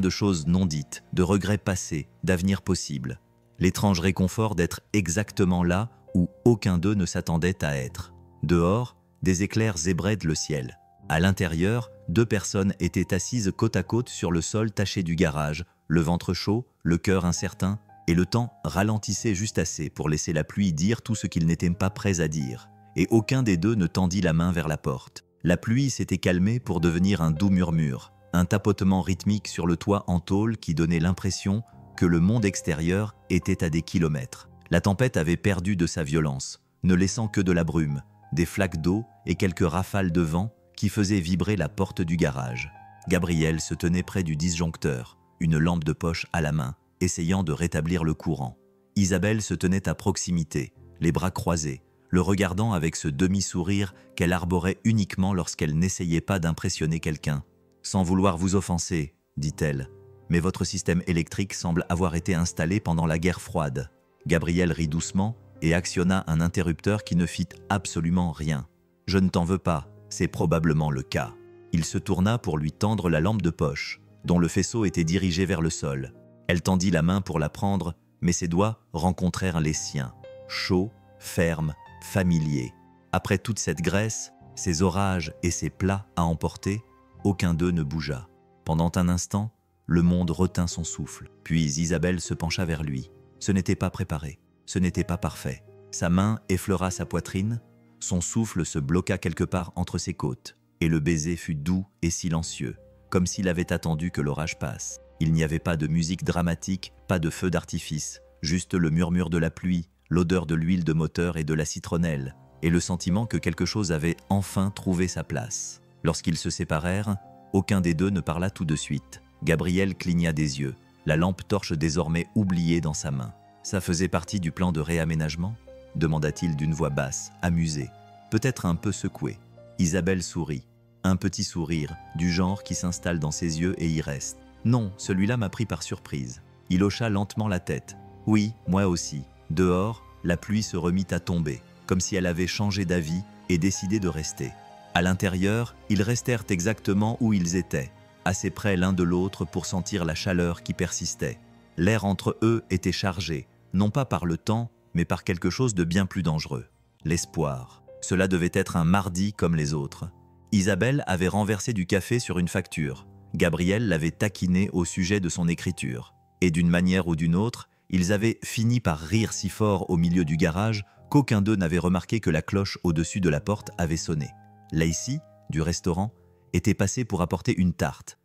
de choses non dites, de regrets passés, d'avenirs possibles. L'étrange réconfort d'être exactement là où aucun d'eux ne s'attendait à être. Dehors, des éclairs zébraient le ciel. À l'intérieur, 2 personnes étaient assises côte à côte sur le sol taché du garage, le ventre chaud, le cœur incertain, et le temps ralentissait juste assez pour laisser la pluie dire tout ce qu'ils n'étaient pas prêts à dire. Et aucun des deux ne tendit la main vers la porte. La pluie s'était calmée pour devenir un doux murmure, un tapotement rythmique sur le toit en tôle qui donnait l'impression que le monde extérieur était à des kilomètres. La tempête avait perdu de sa violence, ne laissant que de la brume, des flaques d'eau et quelques rafales de vent qui faisaient vibrer la porte du garage. Gabriel se tenait près du disjoncteur, une lampe de poche à la main, essayant de rétablir le courant. Isabelle se tenait à proximité, les bras croisés, le regardant avec ce demi-sourire qu'elle arborait uniquement lorsqu'elle n'essayait pas d'impressionner quelqu'un. « Sans vouloir vous offenser, dit-elle, mais votre système électrique semble avoir été installé pendant la guerre froide. » Gabriel rit doucement et actionna un interrupteur qui ne fit absolument rien. « Je ne t'en veux pas, c'est probablement le cas. » Il se tourna pour lui tendre la lampe de poche, dont le faisceau était dirigé vers le sol. Elle tendit la main pour la prendre, mais ses doigts rencontrèrent les siens, chauds, fermes, familiers. Après toute cette graisse, ces orages et ces plats à emporter, aucun d'eux ne bougea. Pendant un instant, le monde retint son souffle. Puis Isabelle se pencha vers lui. Ce n'était pas préparé, ce n'était pas parfait. Sa main effleura sa poitrine, son souffle se bloqua quelque part entre ses côtes, et le baiser fut doux et silencieux, comme s'il avait attendu que l'orage passe. Il n'y avait pas de musique dramatique, pas de feu d'artifice, juste le murmure de la pluie, l'odeur de l'huile de moteur et de la citronnelle, et le sentiment que quelque chose avait enfin trouvé sa place. Lorsqu'ils se séparèrent, aucun des deux ne parla tout de suite. Gabriel cligna des yeux, la lampe torche désormais oubliée dans sa main. « Ça faisait partie du plan de réaménagement » demanda-t-il d'une voix basse, amusée, peut-être un peu secouée. Isabelle sourit, un petit sourire, du genre qui s'installe dans ses yeux et y reste. « Non, celui-là m'a pris par surprise. » Il hocha lentement la tête. « Oui, moi aussi. » Dehors, la pluie se remit à tomber, comme si elle avait changé d'avis et décidé de rester. À l'intérieur, ils restèrent exactement où ils étaient, assez près l'un de l'autre pour sentir la chaleur qui persistait. L'air entre eux était chargé, non pas par le temps, mais par quelque chose de bien plus dangereux. L'espoir. Cela devait être un mardi comme les autres. Isabelle avait renversé du café sur une facture. Gabriel l'avait taquiné au sujet de son écriture. Et d'une manière ou d'une autre, ils avaient fini par rire si fort au milieu du garage qu'aucun d'eux n'avait remarqué que la cloche au-dessus de la porte avait sonné. Lacey, du restaurant, était passée pour apporter une tarte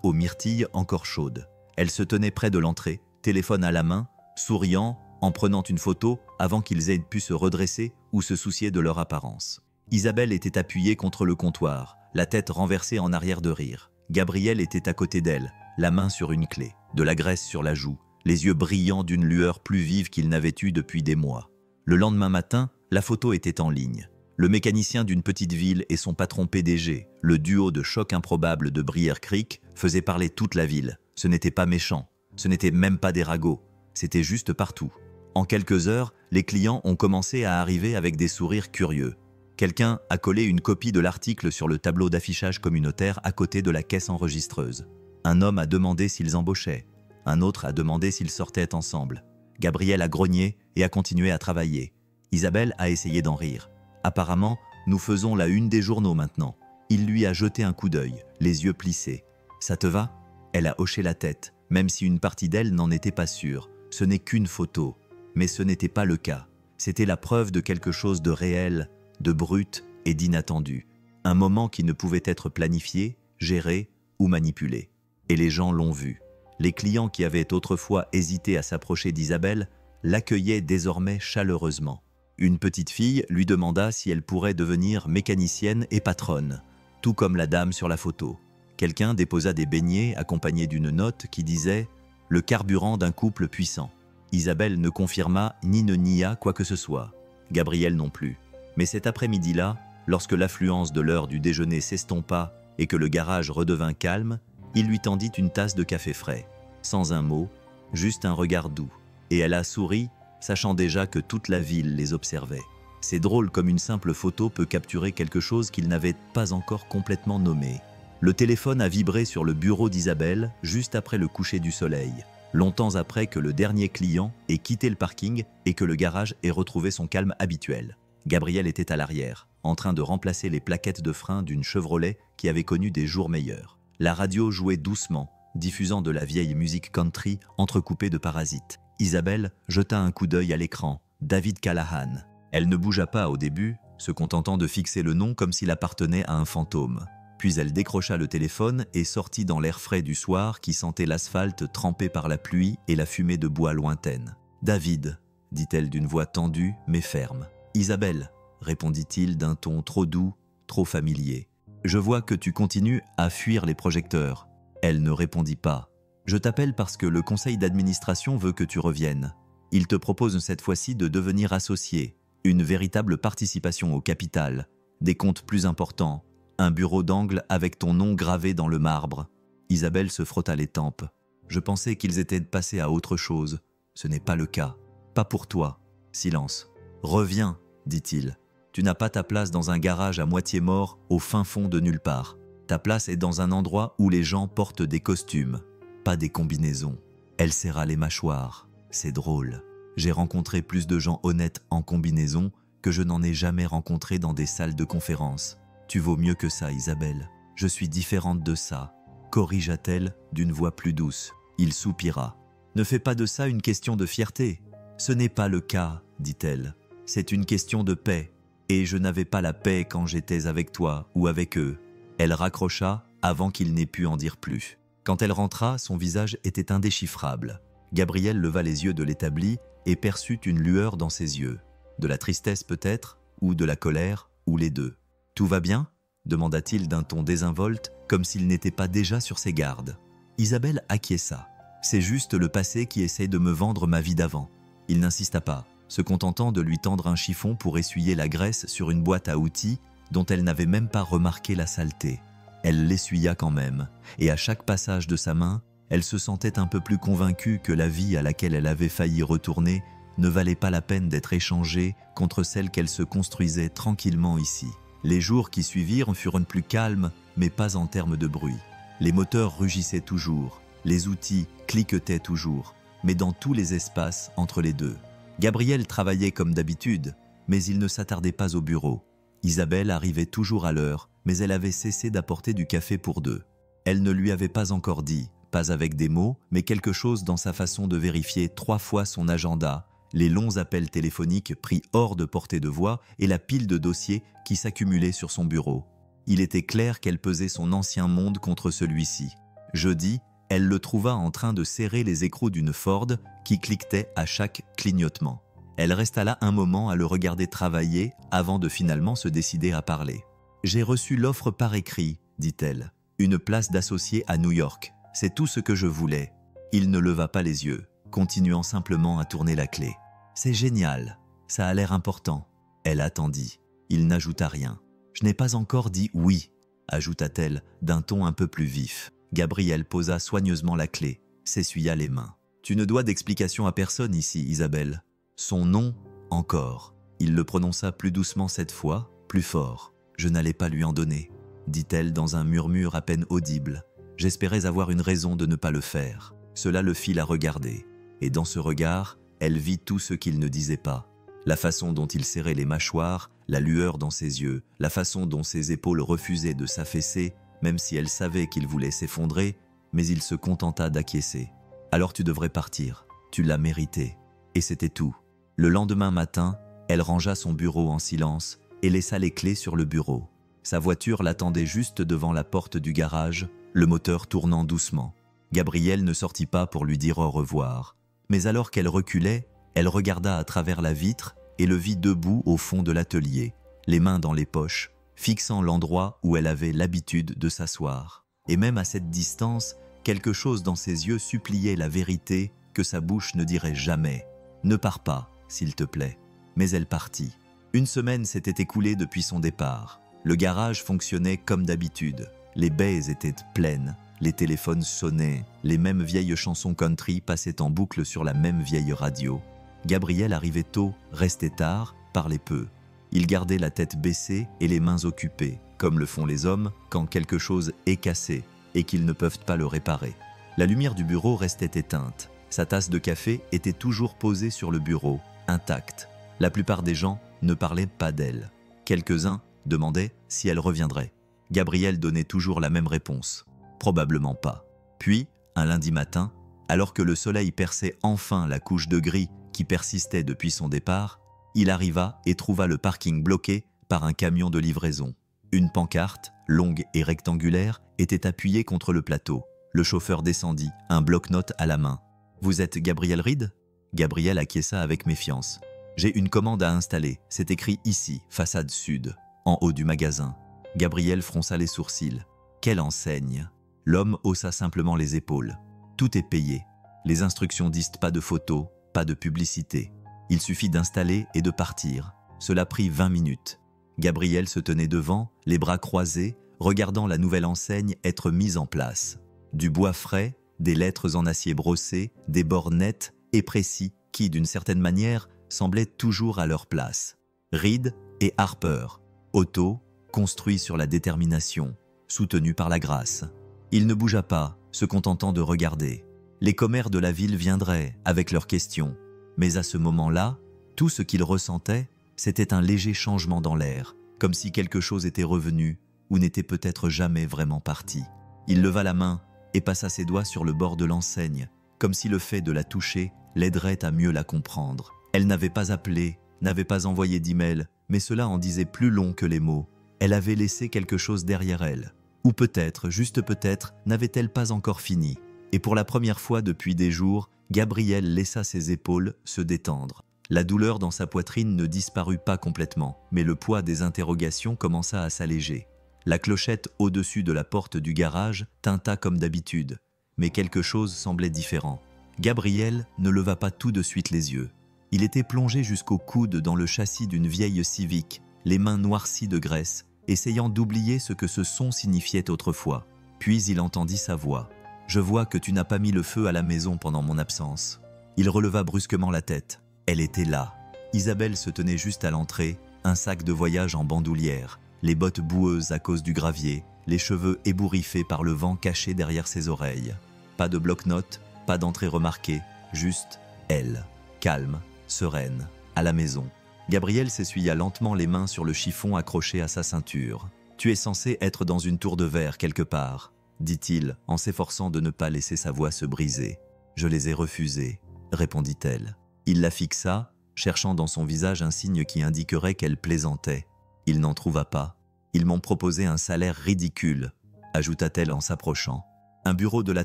aux myrtilles encore chaudes. Elle se tenait près de l'entrée, téléphone à la main, souriant, en prenant une photo avant qu'ils aient pu se redresser ou se soucier de leur apparence. Isabelle était appuyée contre le comptoir, la tête renversée en arrière de rire. Gabriel était à côté d'elle, la main sur une clé, de la graisse sur la joue, les yeux brillants d'une lueur plus vive qu'ils n'avaient eue depuis des mois. Le lendemain matin, la photo était en ligne. Le mécanicien d'une petite ville et son patron PDG, le duo de choc improbable de Brier Creek, faisaient parler toute la ville. Ce n'était pas méchant, ce n'était même pas des ragots, c'était juste partout. En quelques heures, les clients ont commencé à arriver avec des sourires curieux. Quelqu'un a collé une copie de l'article sur le tableau d'affichage communautaire à côté de la caisse enregistreuse. Un homme a demandé s'ils embauchaient. Un autre a demandé s'ils sortaient ensemble. Gabriel a grogné et a continué à travailler. Isabelle a essayé d'en rire. Apparemment, nous faisons la une des journaux maintenant. Il lui a jeté un coup d'œil, les yeux plissés. « Ça te va ?» Elle a hoché la tête, même si une partie d'elle n'en était pas sûre. Ce n'est qu'une photo. Mais ce n'était pas le cas. C'était la preuve de quelque chose de réel, de brut et d'inattendu. Un moment qui ne pouvait être planifié, géré ou manipulé. Et les gens l'ont vu. Les clients qui avaient autrefois hésité à s'approcher d'Isabelle l'accueillaient désormais chaleureusement. Une petite fille lui demanda si elle pourrait devenir mécanicienne et patronne, tout comme la dame sur la photo. Quelqu'un déposa des beignets accompagnés d'une note qui disait « Le carburant d'un couple puissant ». Isabelle ne confirma ni ne nia quoi que ce soit. Gabriel non plus. Mais cet après-midi-là, lorsque l'affluence de l'heure du déjeuner s'estompa et que le garage redevint calme, il lui tendit une tasse de café frais. Sans un mot, juste un regard doux. Et elle a souri, sachant déjà que toute la ville les observait. C'est drôle comme une simple photo peut capturer quelque chose qu'ils n'avaient pas encore complètement nommé. Le téléphone a vibré sur le bureau d'Isabelle juste après le coucher du soleil. Longtemps après que le dernier client ait quitté le parking et que le garage ait retrouvé son calme habituel. Gabriel était à l'arrière, en train de remplacer les plaquettes de frein d'une Chevrolet qui avait connu des jours meilleurs. La radio jouait doucement, diffusant de la vieille musique country entrecoupée de parasites. Isabelle jeta un coup d'œil à l'écran, David Callahan. Elle ne bougea pas au début, se contentant de fixer le nom comme s'il appartenait à un fantôme. Puis elle décrocha le téléphone et sortit dans l'air frais du soir qui sentait l'asphalte trempé par la pluie et la fumée de bois lointaine. « David », dit-elle d'une voix tendue mais ferme. « Isabelle », répondit-il d'un ton trop doux, trop familier. « Je vois que tu continues à fuir les projecteurs. » Elle ne répondit pas. « Je t'appelle parce que le conseil d'administration veut que tu reviennes. Il te propose cette fois-ci de devenir associé, une véritable participation au capital, des comptes plus importants, un bureau d'angle avec ton nom gravé dans le marbre. » Isabelle se frotta les tempes. « Je pensais qu'ils étaient passés à autre chose. Ce n'est pas le cas. Pas pour toi. » Silence. « Reviens, dit-il. Tu n'as pas ta place dans un garage à moitié mort au fin fond de nulle part. Ta place est dans un endroit où les gens portent des costumes, pas des combinaisons. » Elle serra les mâchoires. « C'est drôle. J'ai rencontré plus de gens honnêtes en combinaison que je n'en ai jamais rencontré dans des salles de conférence. Tu vaux mieux que ça, Isabelle. Je suis différente de ça, corrigea-t-elle d'une voix plus douce. Il soupira. Ne fais pas de ça une question de fierté. Ce n'est pas le cas, dit-elle. C'est une question de paix. Et je n'avais pas la paix quand j'étais avec toi ou avec eux. » Elle raccrocha avant qu'il n'ait pu en dire plus. Quand elle rentra, son visage était indéchiffrable. Gabriel leva les yeux de l'établi et perçut une lueur dans ses yeux. De la tristesse peut-être, ou de la colère, ou les deux. « Tout va bien ?» demanda-t-il d'un ton désinvolte, comme s'il n'était pas déjà sur ses gardes. Isabelle acquiesça. « C'est juste le passé qui essaye de me vendre ma vie d'avant. » Il n'insista pas, se contentant de lui tendre un chiffon pour essuyer la graisse sur une boîte à outils dont elle n'avait même pas remarqué la saleté. Elle l'essuya quand même, et à chaque passage de sa main, elle se sentait un peu plus convaincue que la vie à laquelle elle avait failli retourner ne valait pas la peine d'être échangée contre celle qu'elle se construisait tranquillement ici. Les jours qui suivirent furent plus calmes, mais pas en termes de bruit. Les moteurs rugissaient toujours, les outils cliquetaient toujours, mais dans tous les espaces entre les deux. Gabriel travaillait comme d'habitude, mais il ne s'attardait pas au bureau. Isabelle arrivait toujours à l'heure, mais elle avait cessé d'apporter du café pour deux. Elle ne lui avait pas encore dit, pas avec des mots, mais quelque chose dans sa façon de vérifier 3 fois son agenda, les longs appels téléphoniques pris hors de portée de voix et la pile de dossiers qui s'accumulait sur son bureau. Il était clair qu'elle pesait son ancien monde contre celui-ci. Jeudi, elle le trouva en train de serrer les écrous d'une Ford qui cliquetait à chaque clignotement. Elle resta là un moment à le regarder travailler avant de finalement se décider à parler. « J'ai reçu l'offre par écrit, » dit-elle. « Une place d'associé à New York. C'est tout ce que je voulais. » Il ne leva pas les yeux, continuant simplement à tourner la clé. « C'est génial. Ça a l'air important. » Elle attendit. Il n'ajouta rien. « Je n'ai pas encore dit oui, » ajouta-t-elle d'un ton un peu plus vif. Gabriel posa soigneusement la clé, s'essuya les mains. « Tu ne dois d'explication à personne ici, Isabelle. » Son nom, encore. Il le prononça plus doucement cette fois, plus fort. « Je n'allais pas lui en donner, » dit-elle dans un murmure à peine audible. J'espérais avoir une raison de ne pas le faire. Cela le fit la regarder. Et dans ce regard, elle vit tout ce qu'il ne disait pas. La façon dont il serrait les mâchoires, la lueur dans ses yeux, la façon dont ses épaules refusaient de s'affaisser, même si elle savait qu'il voulait s'effondrer, mais il se contenta d'acquiescer. « Alors tu devrais partir. Tu l'as mérité. » Et c'était tout. Le lendemain matin, elle rangea son bureau en silence et laissa les clés sur le bureau. Sa voiture l'attendait juste devant la porte du garage, le moteur tournant doucement. Gabriel ne sortit pas pour lui dire au revoir. Mais alors qu'elle reculait, elle regarda à travers la vitre et le vit debout au fond de l'atelier, les mains dans les poches, fixant l'endroit où elle avait l'habitude de s'asseoir. Et même à cette distance, quelque chose dans ses yeux suppliait la vérité que sa bouche ne dirait jamais. « Ne pars pas, s'il te plaît. » Mais elle partit. Une semaine s'était écoulée depuis son départ. Le garage fonctionnait comme d'habitude. Les baies étaient pleines, les téléphones sonnaient, les mêmes vieilles chansons country passaient en boucle sur la même vieille radio. Gabriel arrivait tôt, restait tard, parlait peu. Il gardait la tête baissée et les mains occupées, comme le font les hommes quand quelque chose est cassé et qu'ils ne peuvent pas le réparer. La lumière du bureau restait éteinte. Sa tasse de café était toujours posée sur le bureau, intacte. La plupart des gens ne parlaient pas d'elle. Quelques-uns demandaient si elle reviendrait. Gabriel donnait toujours la même réponse. Probablement pas. Puis, un lundi matin, alors que le soleil perçait enfin la couche de gris qui persistait depuis son départ, il arriva et trouva le parking bloqué par un camion de livraison. Une pancarte, longue et rectangulaire, était appuyée contre le plateau. Le chauffeur descendit, un bloc-notes à la main. « Vous êtes Gabriel Reed ?» Gabriel acquiesça avec méfiance. « J'ai une commande à installer. C'est écrit ici, façade sud, en haut du magasin. » Gabriel fronça les sourcils. « Quelle enseigne !» L'homme haussa simplement les épaules. « Tout est payé. Les instructions disent pas de photos, pas de publicité. Il suffit d'installer et de partir. Cela prit 20 minutes. » Gabriel se tenait devant, les bras croisés, regardant la nouvelle enseigne être mise en place. Du bois frais, des lettres en acier brossé, des bords nets et précis qui, d'une certaine manière, semblaient toujours à leur place. Reed et Harper, auto, construit sur la détermination, soutenu par la grâce. Il ne bougea pas, se contentant de regarder. Les commères de la ville viendraient avec leurs questions. Mais à ce moment-là, tout ce qu'il ressentait, c'était un léger changement dans l'air, comme si quelque chose était revenu ou n'était peut-être jamais vraiment parti. Il leva la main et passa ses doigts sur le bord de l'enseigne, comme si le fait de la toucher l'aiderait à mieux la comprendre. Elle n'avait pas appelé, n'avait pas envoyé d'email, mais cela en disait plus long que les mots. Elle avait laissé quelque chose derrière elle. Ou peut-être, juste peut-être, n'avait-elle pas encore fini. Et pour la première fois depuis des jours, Gabriel laissa ses épaules se détendre. La douleur dans sa poitrine ne disparut pas complètement, mais le poids des interrogations commença à s'alléger. La clochette au-dessus de la porte du garage tinta comme d'habitude, mais quelque chose semblait différent. Gabriel ne leva pas tout de suite les yeux. Il était plongé jusqu'au coude dans le châssis d'une vieille Civic, les mains noircies de graisse, essayant d'oublier ce que ce son signifiait autrefois. Puis il entendit sa voix. « Je vois que tu n'as pas mis le feu à la maison pendant mon absence. » Il releva brusquement la tête. Elle était là. Isabelle se tenait juste à l'entrée, un sac de voyage en bandoulière, les bottes boueuses à cause du gravier, les cheveux ébouriffés par le vent cachés derrière ses oreilles. Pas de bloc-notes, pas d'entrée remarquée, juste elle, calme, sereine, à la maison. Gabriel s'essuya lentement les mains sur le chiffon accroché à sa ceinture. « Tu es censé être dans une tour de verre quelque part, » dit-il en s'efforçant de ne pas laisser sa voix se briser. « Je les ai refusés, » répondit-elle. Il la fixa, cherchant dans son visage un signe qui indiquerait qu'elle plaisantait. Il n'en trouva pas. « Ils m'ont proposé un salaire ridicule, » ajouta-t-elle en s'approchant. « Un bureau de la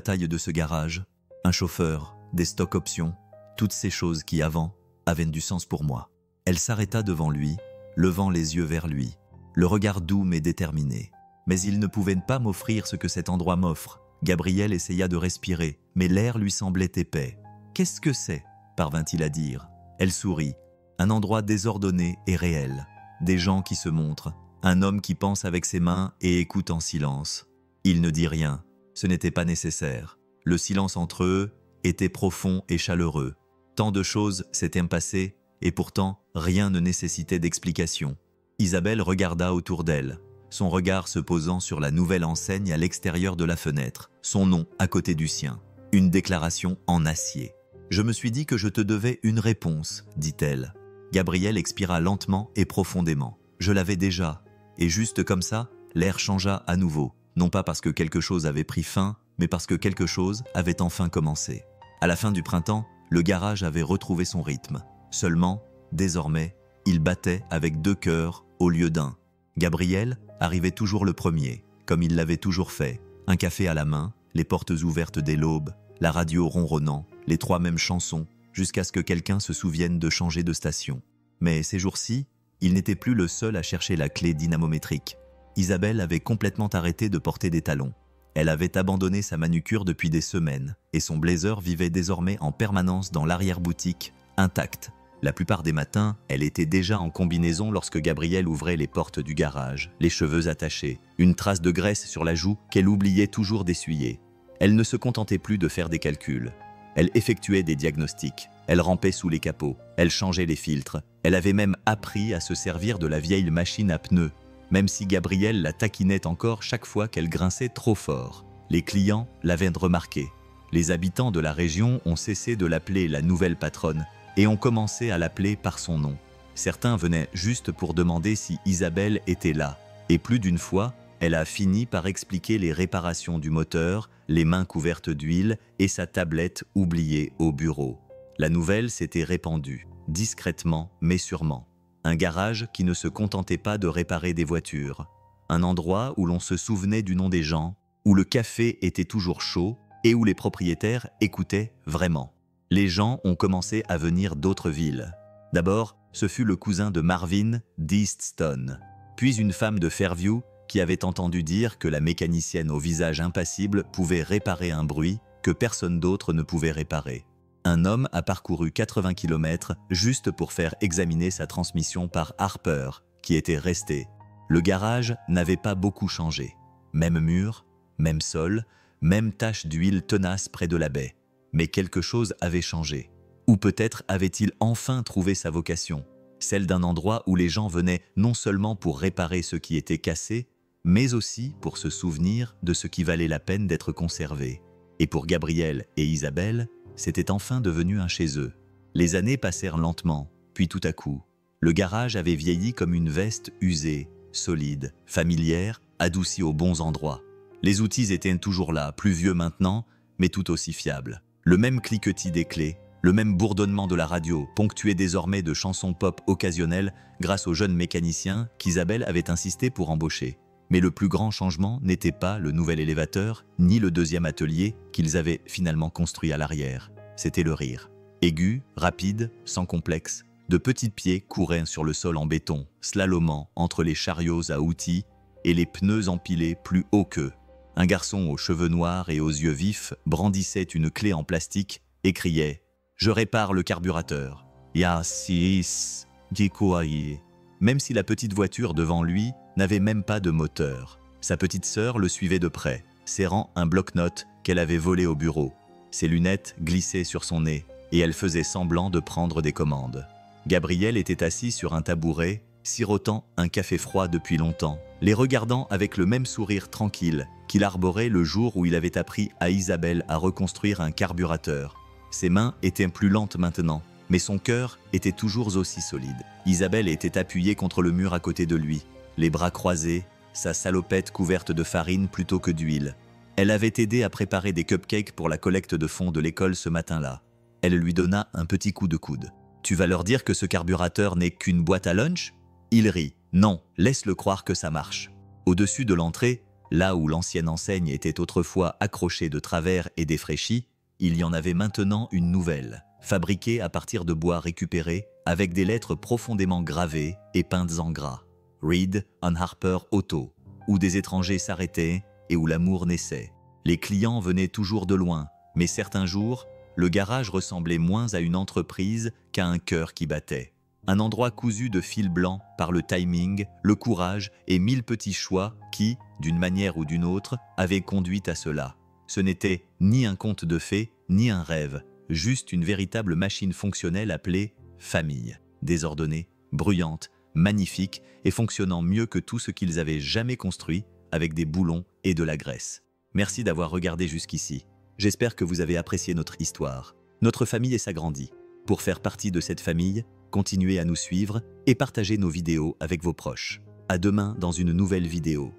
taille de ce garage, un chauffeur, des stock options, toutes ces choses qui, avant, avaient du sens pour moi. » Elle s'arrêta devant lui, levant les yeux vers lui, le regard doux mais déterminé. Mais il ne pouvait pas m'offrir ce que cet endroit m'offre. Gabriel essaya de respirer, mais l'air lui semblait épais. « Qu'est-ce que c'est ?» parvint-il à dire. Elle sourit. Un endroit désordonné et réel. Des gens qui se montrent. Un homme qui pense avec ses mains et écoute en silence. Il ne dit rien. Ce n'était pas nécessaire. Le silence entre eux était profond et chaleureux. Tant de choses s'étaient passées, et pourtant rien ne nécessitait d'explication. Isabelle regarda autour d'elle, son regard se posant sur la nouvelle enseigne à l'extérieur de la fenêtre, son nom à côté du sien. Une déclaration en acier. « Je me suis dit que je te devais une réponse, » dit-elle. Gabriel expira lentement et profondément. « Je l'avais déjà. » Et juste comme ça, l'air changea à nouveau, non pas parce que quelque chose avait pris fin, mais parce que quelque chose avait enfin commencé. À la fin du printemps, le garage avait retrouvé son rythme. Seulement, désormais, il battait avec 2 cœurs au lieu d'un. Gabriel arrivait toujours le premier, comme il l'avait toujours fait. Un café à la main, les portes ouvertes dès l'aube, la radio ronronnant, les 3 mêmes chansons, jusqu'à ce que quelqu'un se souvienne de changer de station. Mais ces jours-ci, il n'était plus le seul à chercher la clé dynamométrique. Isabelle avait complètement arrêté de porter des talons. Elle avait abandonné sa manucure depuis des semaines, et son blazer vivait désormais en permanence dans l'arrière-boutique, intact. La plupart des matins, elle était déjà en combinaison lorsque Gabriel ouvrait les portes du garage, les cheveux attachés, une trace de graisse sur la joue qu'elle oubliait toujours d'essuyer. Elle ne se contentait plus de faire des calculs. Elle effectuait des diagnostics, elle rampait sous les capots, elle changeait les filtres, elle avait même appris à se servir de la vieille machine à pneus, même si Gabriel la taquinait encore chaque fois qu'elle grinçait trop fort. Les clients l'avaient remarqué. Les habitants de la région ont cessé de l'appeler la nouvelle patronne et ont commencé à l'appeler par son nom. Certains venaient juste pour demander si Isabelle était là, et plus d'une fois, elle a fini par expliquer les réparations du moteur, les mains couvertes d'huile et sa tablette oubliée au bureau. La nouvelle s'était répandue, discrètement mais sûrement. Un garage qui ne se contentait pas de réparer des voitures. Un endroit où l'on se souvenait du nom des gens, où le café était toujours chaud et où les propriétaires écoutaient vraiment. Les gens ont commencé à venir d'autres villes. D'abord, ce fut le cousin de Marvin d'Easton, puis une femme de Fairview qui avait entendu dire que la mécanicienne au visage impassible pouvait réparer un bruit que personne d'autre ne pouvait réparer. Un homme a parcouru 80 km juste pour faire examiner sa transmission par Harper, qui était resté. Le garage n'avait pas beaucoup changé. Même mur, même sol, même tache d'huile tenace près de la baie. Mais quelque chose avait changé. Ou peut-être avait-il enfin trouvé sa vocation, celle d'un endroit où les gens venaient non seulement pour réparer ce qui était cassé, mais aussi pour se souvenir de ce qui valait la peine d'être conservé. Et pour Gabriel et Isabelle, c'était enfin devenu un chez eux. Les années passèrent lentement, puis tout à coup, le garage avait vieilli comme une veste usée, solide, familière, adoucie aux bons endroits. Les outils étaient toujours là, plus vieux maintenant, mais tout aussi fiables. Le même cliquetis des clés, Le même bourdonnement de la radio, ponctué désormais de chansons pop occasionnelles grâce aux jeunes mécaniciens qu'Isabelle avait insisté pour embaucher. Mais le plus grand changement n'était pas le nouvel élévateur, ni le deuxième atelier qu'ils avaient finalement construit à l'arrière. C'était le rire. Aigu, rapide, sans complexe, de petits pieds couraient sur le sol en béton, slalomant entre les chariots à outils et les pneus empilés plus haut qu'eux. Un garçon aux cheveux noirs et aux yeux vifs brandissait une clé en plastique et criait « Je répare le carburateur. Ya sis, dikoaye ». Même si la petite voiture devant lui n'avait même pas de moteur. Sa petite sœur le suivait de près, serrant un bloc-notes qu'elle avait volé au bureau. Ses lunettes glissaient sur son nez et elle faisait semblant de prendre des commandes. Gabriel était assis sur un tabouret, sirotant un café froid depuis longtemps, les regardant avec le même sourire tranquille qu'il arborait le jour où il avait appris à Isabelle à reconstruire un carburateur. Ses mains étaient plus lentes maintenant, mais son cœur était toujours aussi solide. Isabelle était appuyée contre le mur à côté de lui, les bras croisés, sa salopette couverte de farine plutôt que d'huile. Elle avait aidé à préparer des cupcakes pour la collecte de fonds de l'école ce matin-là. Elle lui donna un petit coup de coude. « Tu vas leur dire que ce carburateur n'est qu'une boîte à lunch ?» Il rit. « Non, laisse-le croire que ça marche. » Au-dessus de l'entrée, là où l'ancienne enseigne était autrefois accrochée de travers et défraîchie, il y en avait maintenant une nouvelle, fabriquée à partir de bois récupéré, avec des lettres profondément gravées et peintes en gras. « Reed on Harper Auto », où des étrangers s'arrêtaient et où l'amour naissait. Les clients venaient toujours de loin, mais certains jours, le garage ressemblait moins à une entreprise qu'à un cœur qui battait. Un endroit cousu de fil blanc par le timing, le courage et 1000 petits choix qui, d'une manière ou d'une autre, avaient conduit à cela. Ce n'était ni un conte de fées, ni un rêve, juste une véritable machine fonctionnelle appelée famille. Désordonnée, bruyante, magnifique et fonctionnant mieux que tout ce qu'ils avaient jamais construit, avec des boulons et de la graisse. Merci d'avoir regardé jusqu'ici. J'espère que vous avez apprécié notre histoire. Notre famille s'agrandit. Pour faire partie de cette famille, continuez à nous suivre et partagez nos vidéos avec vos proches. À demain dans une nouvelle vidéo.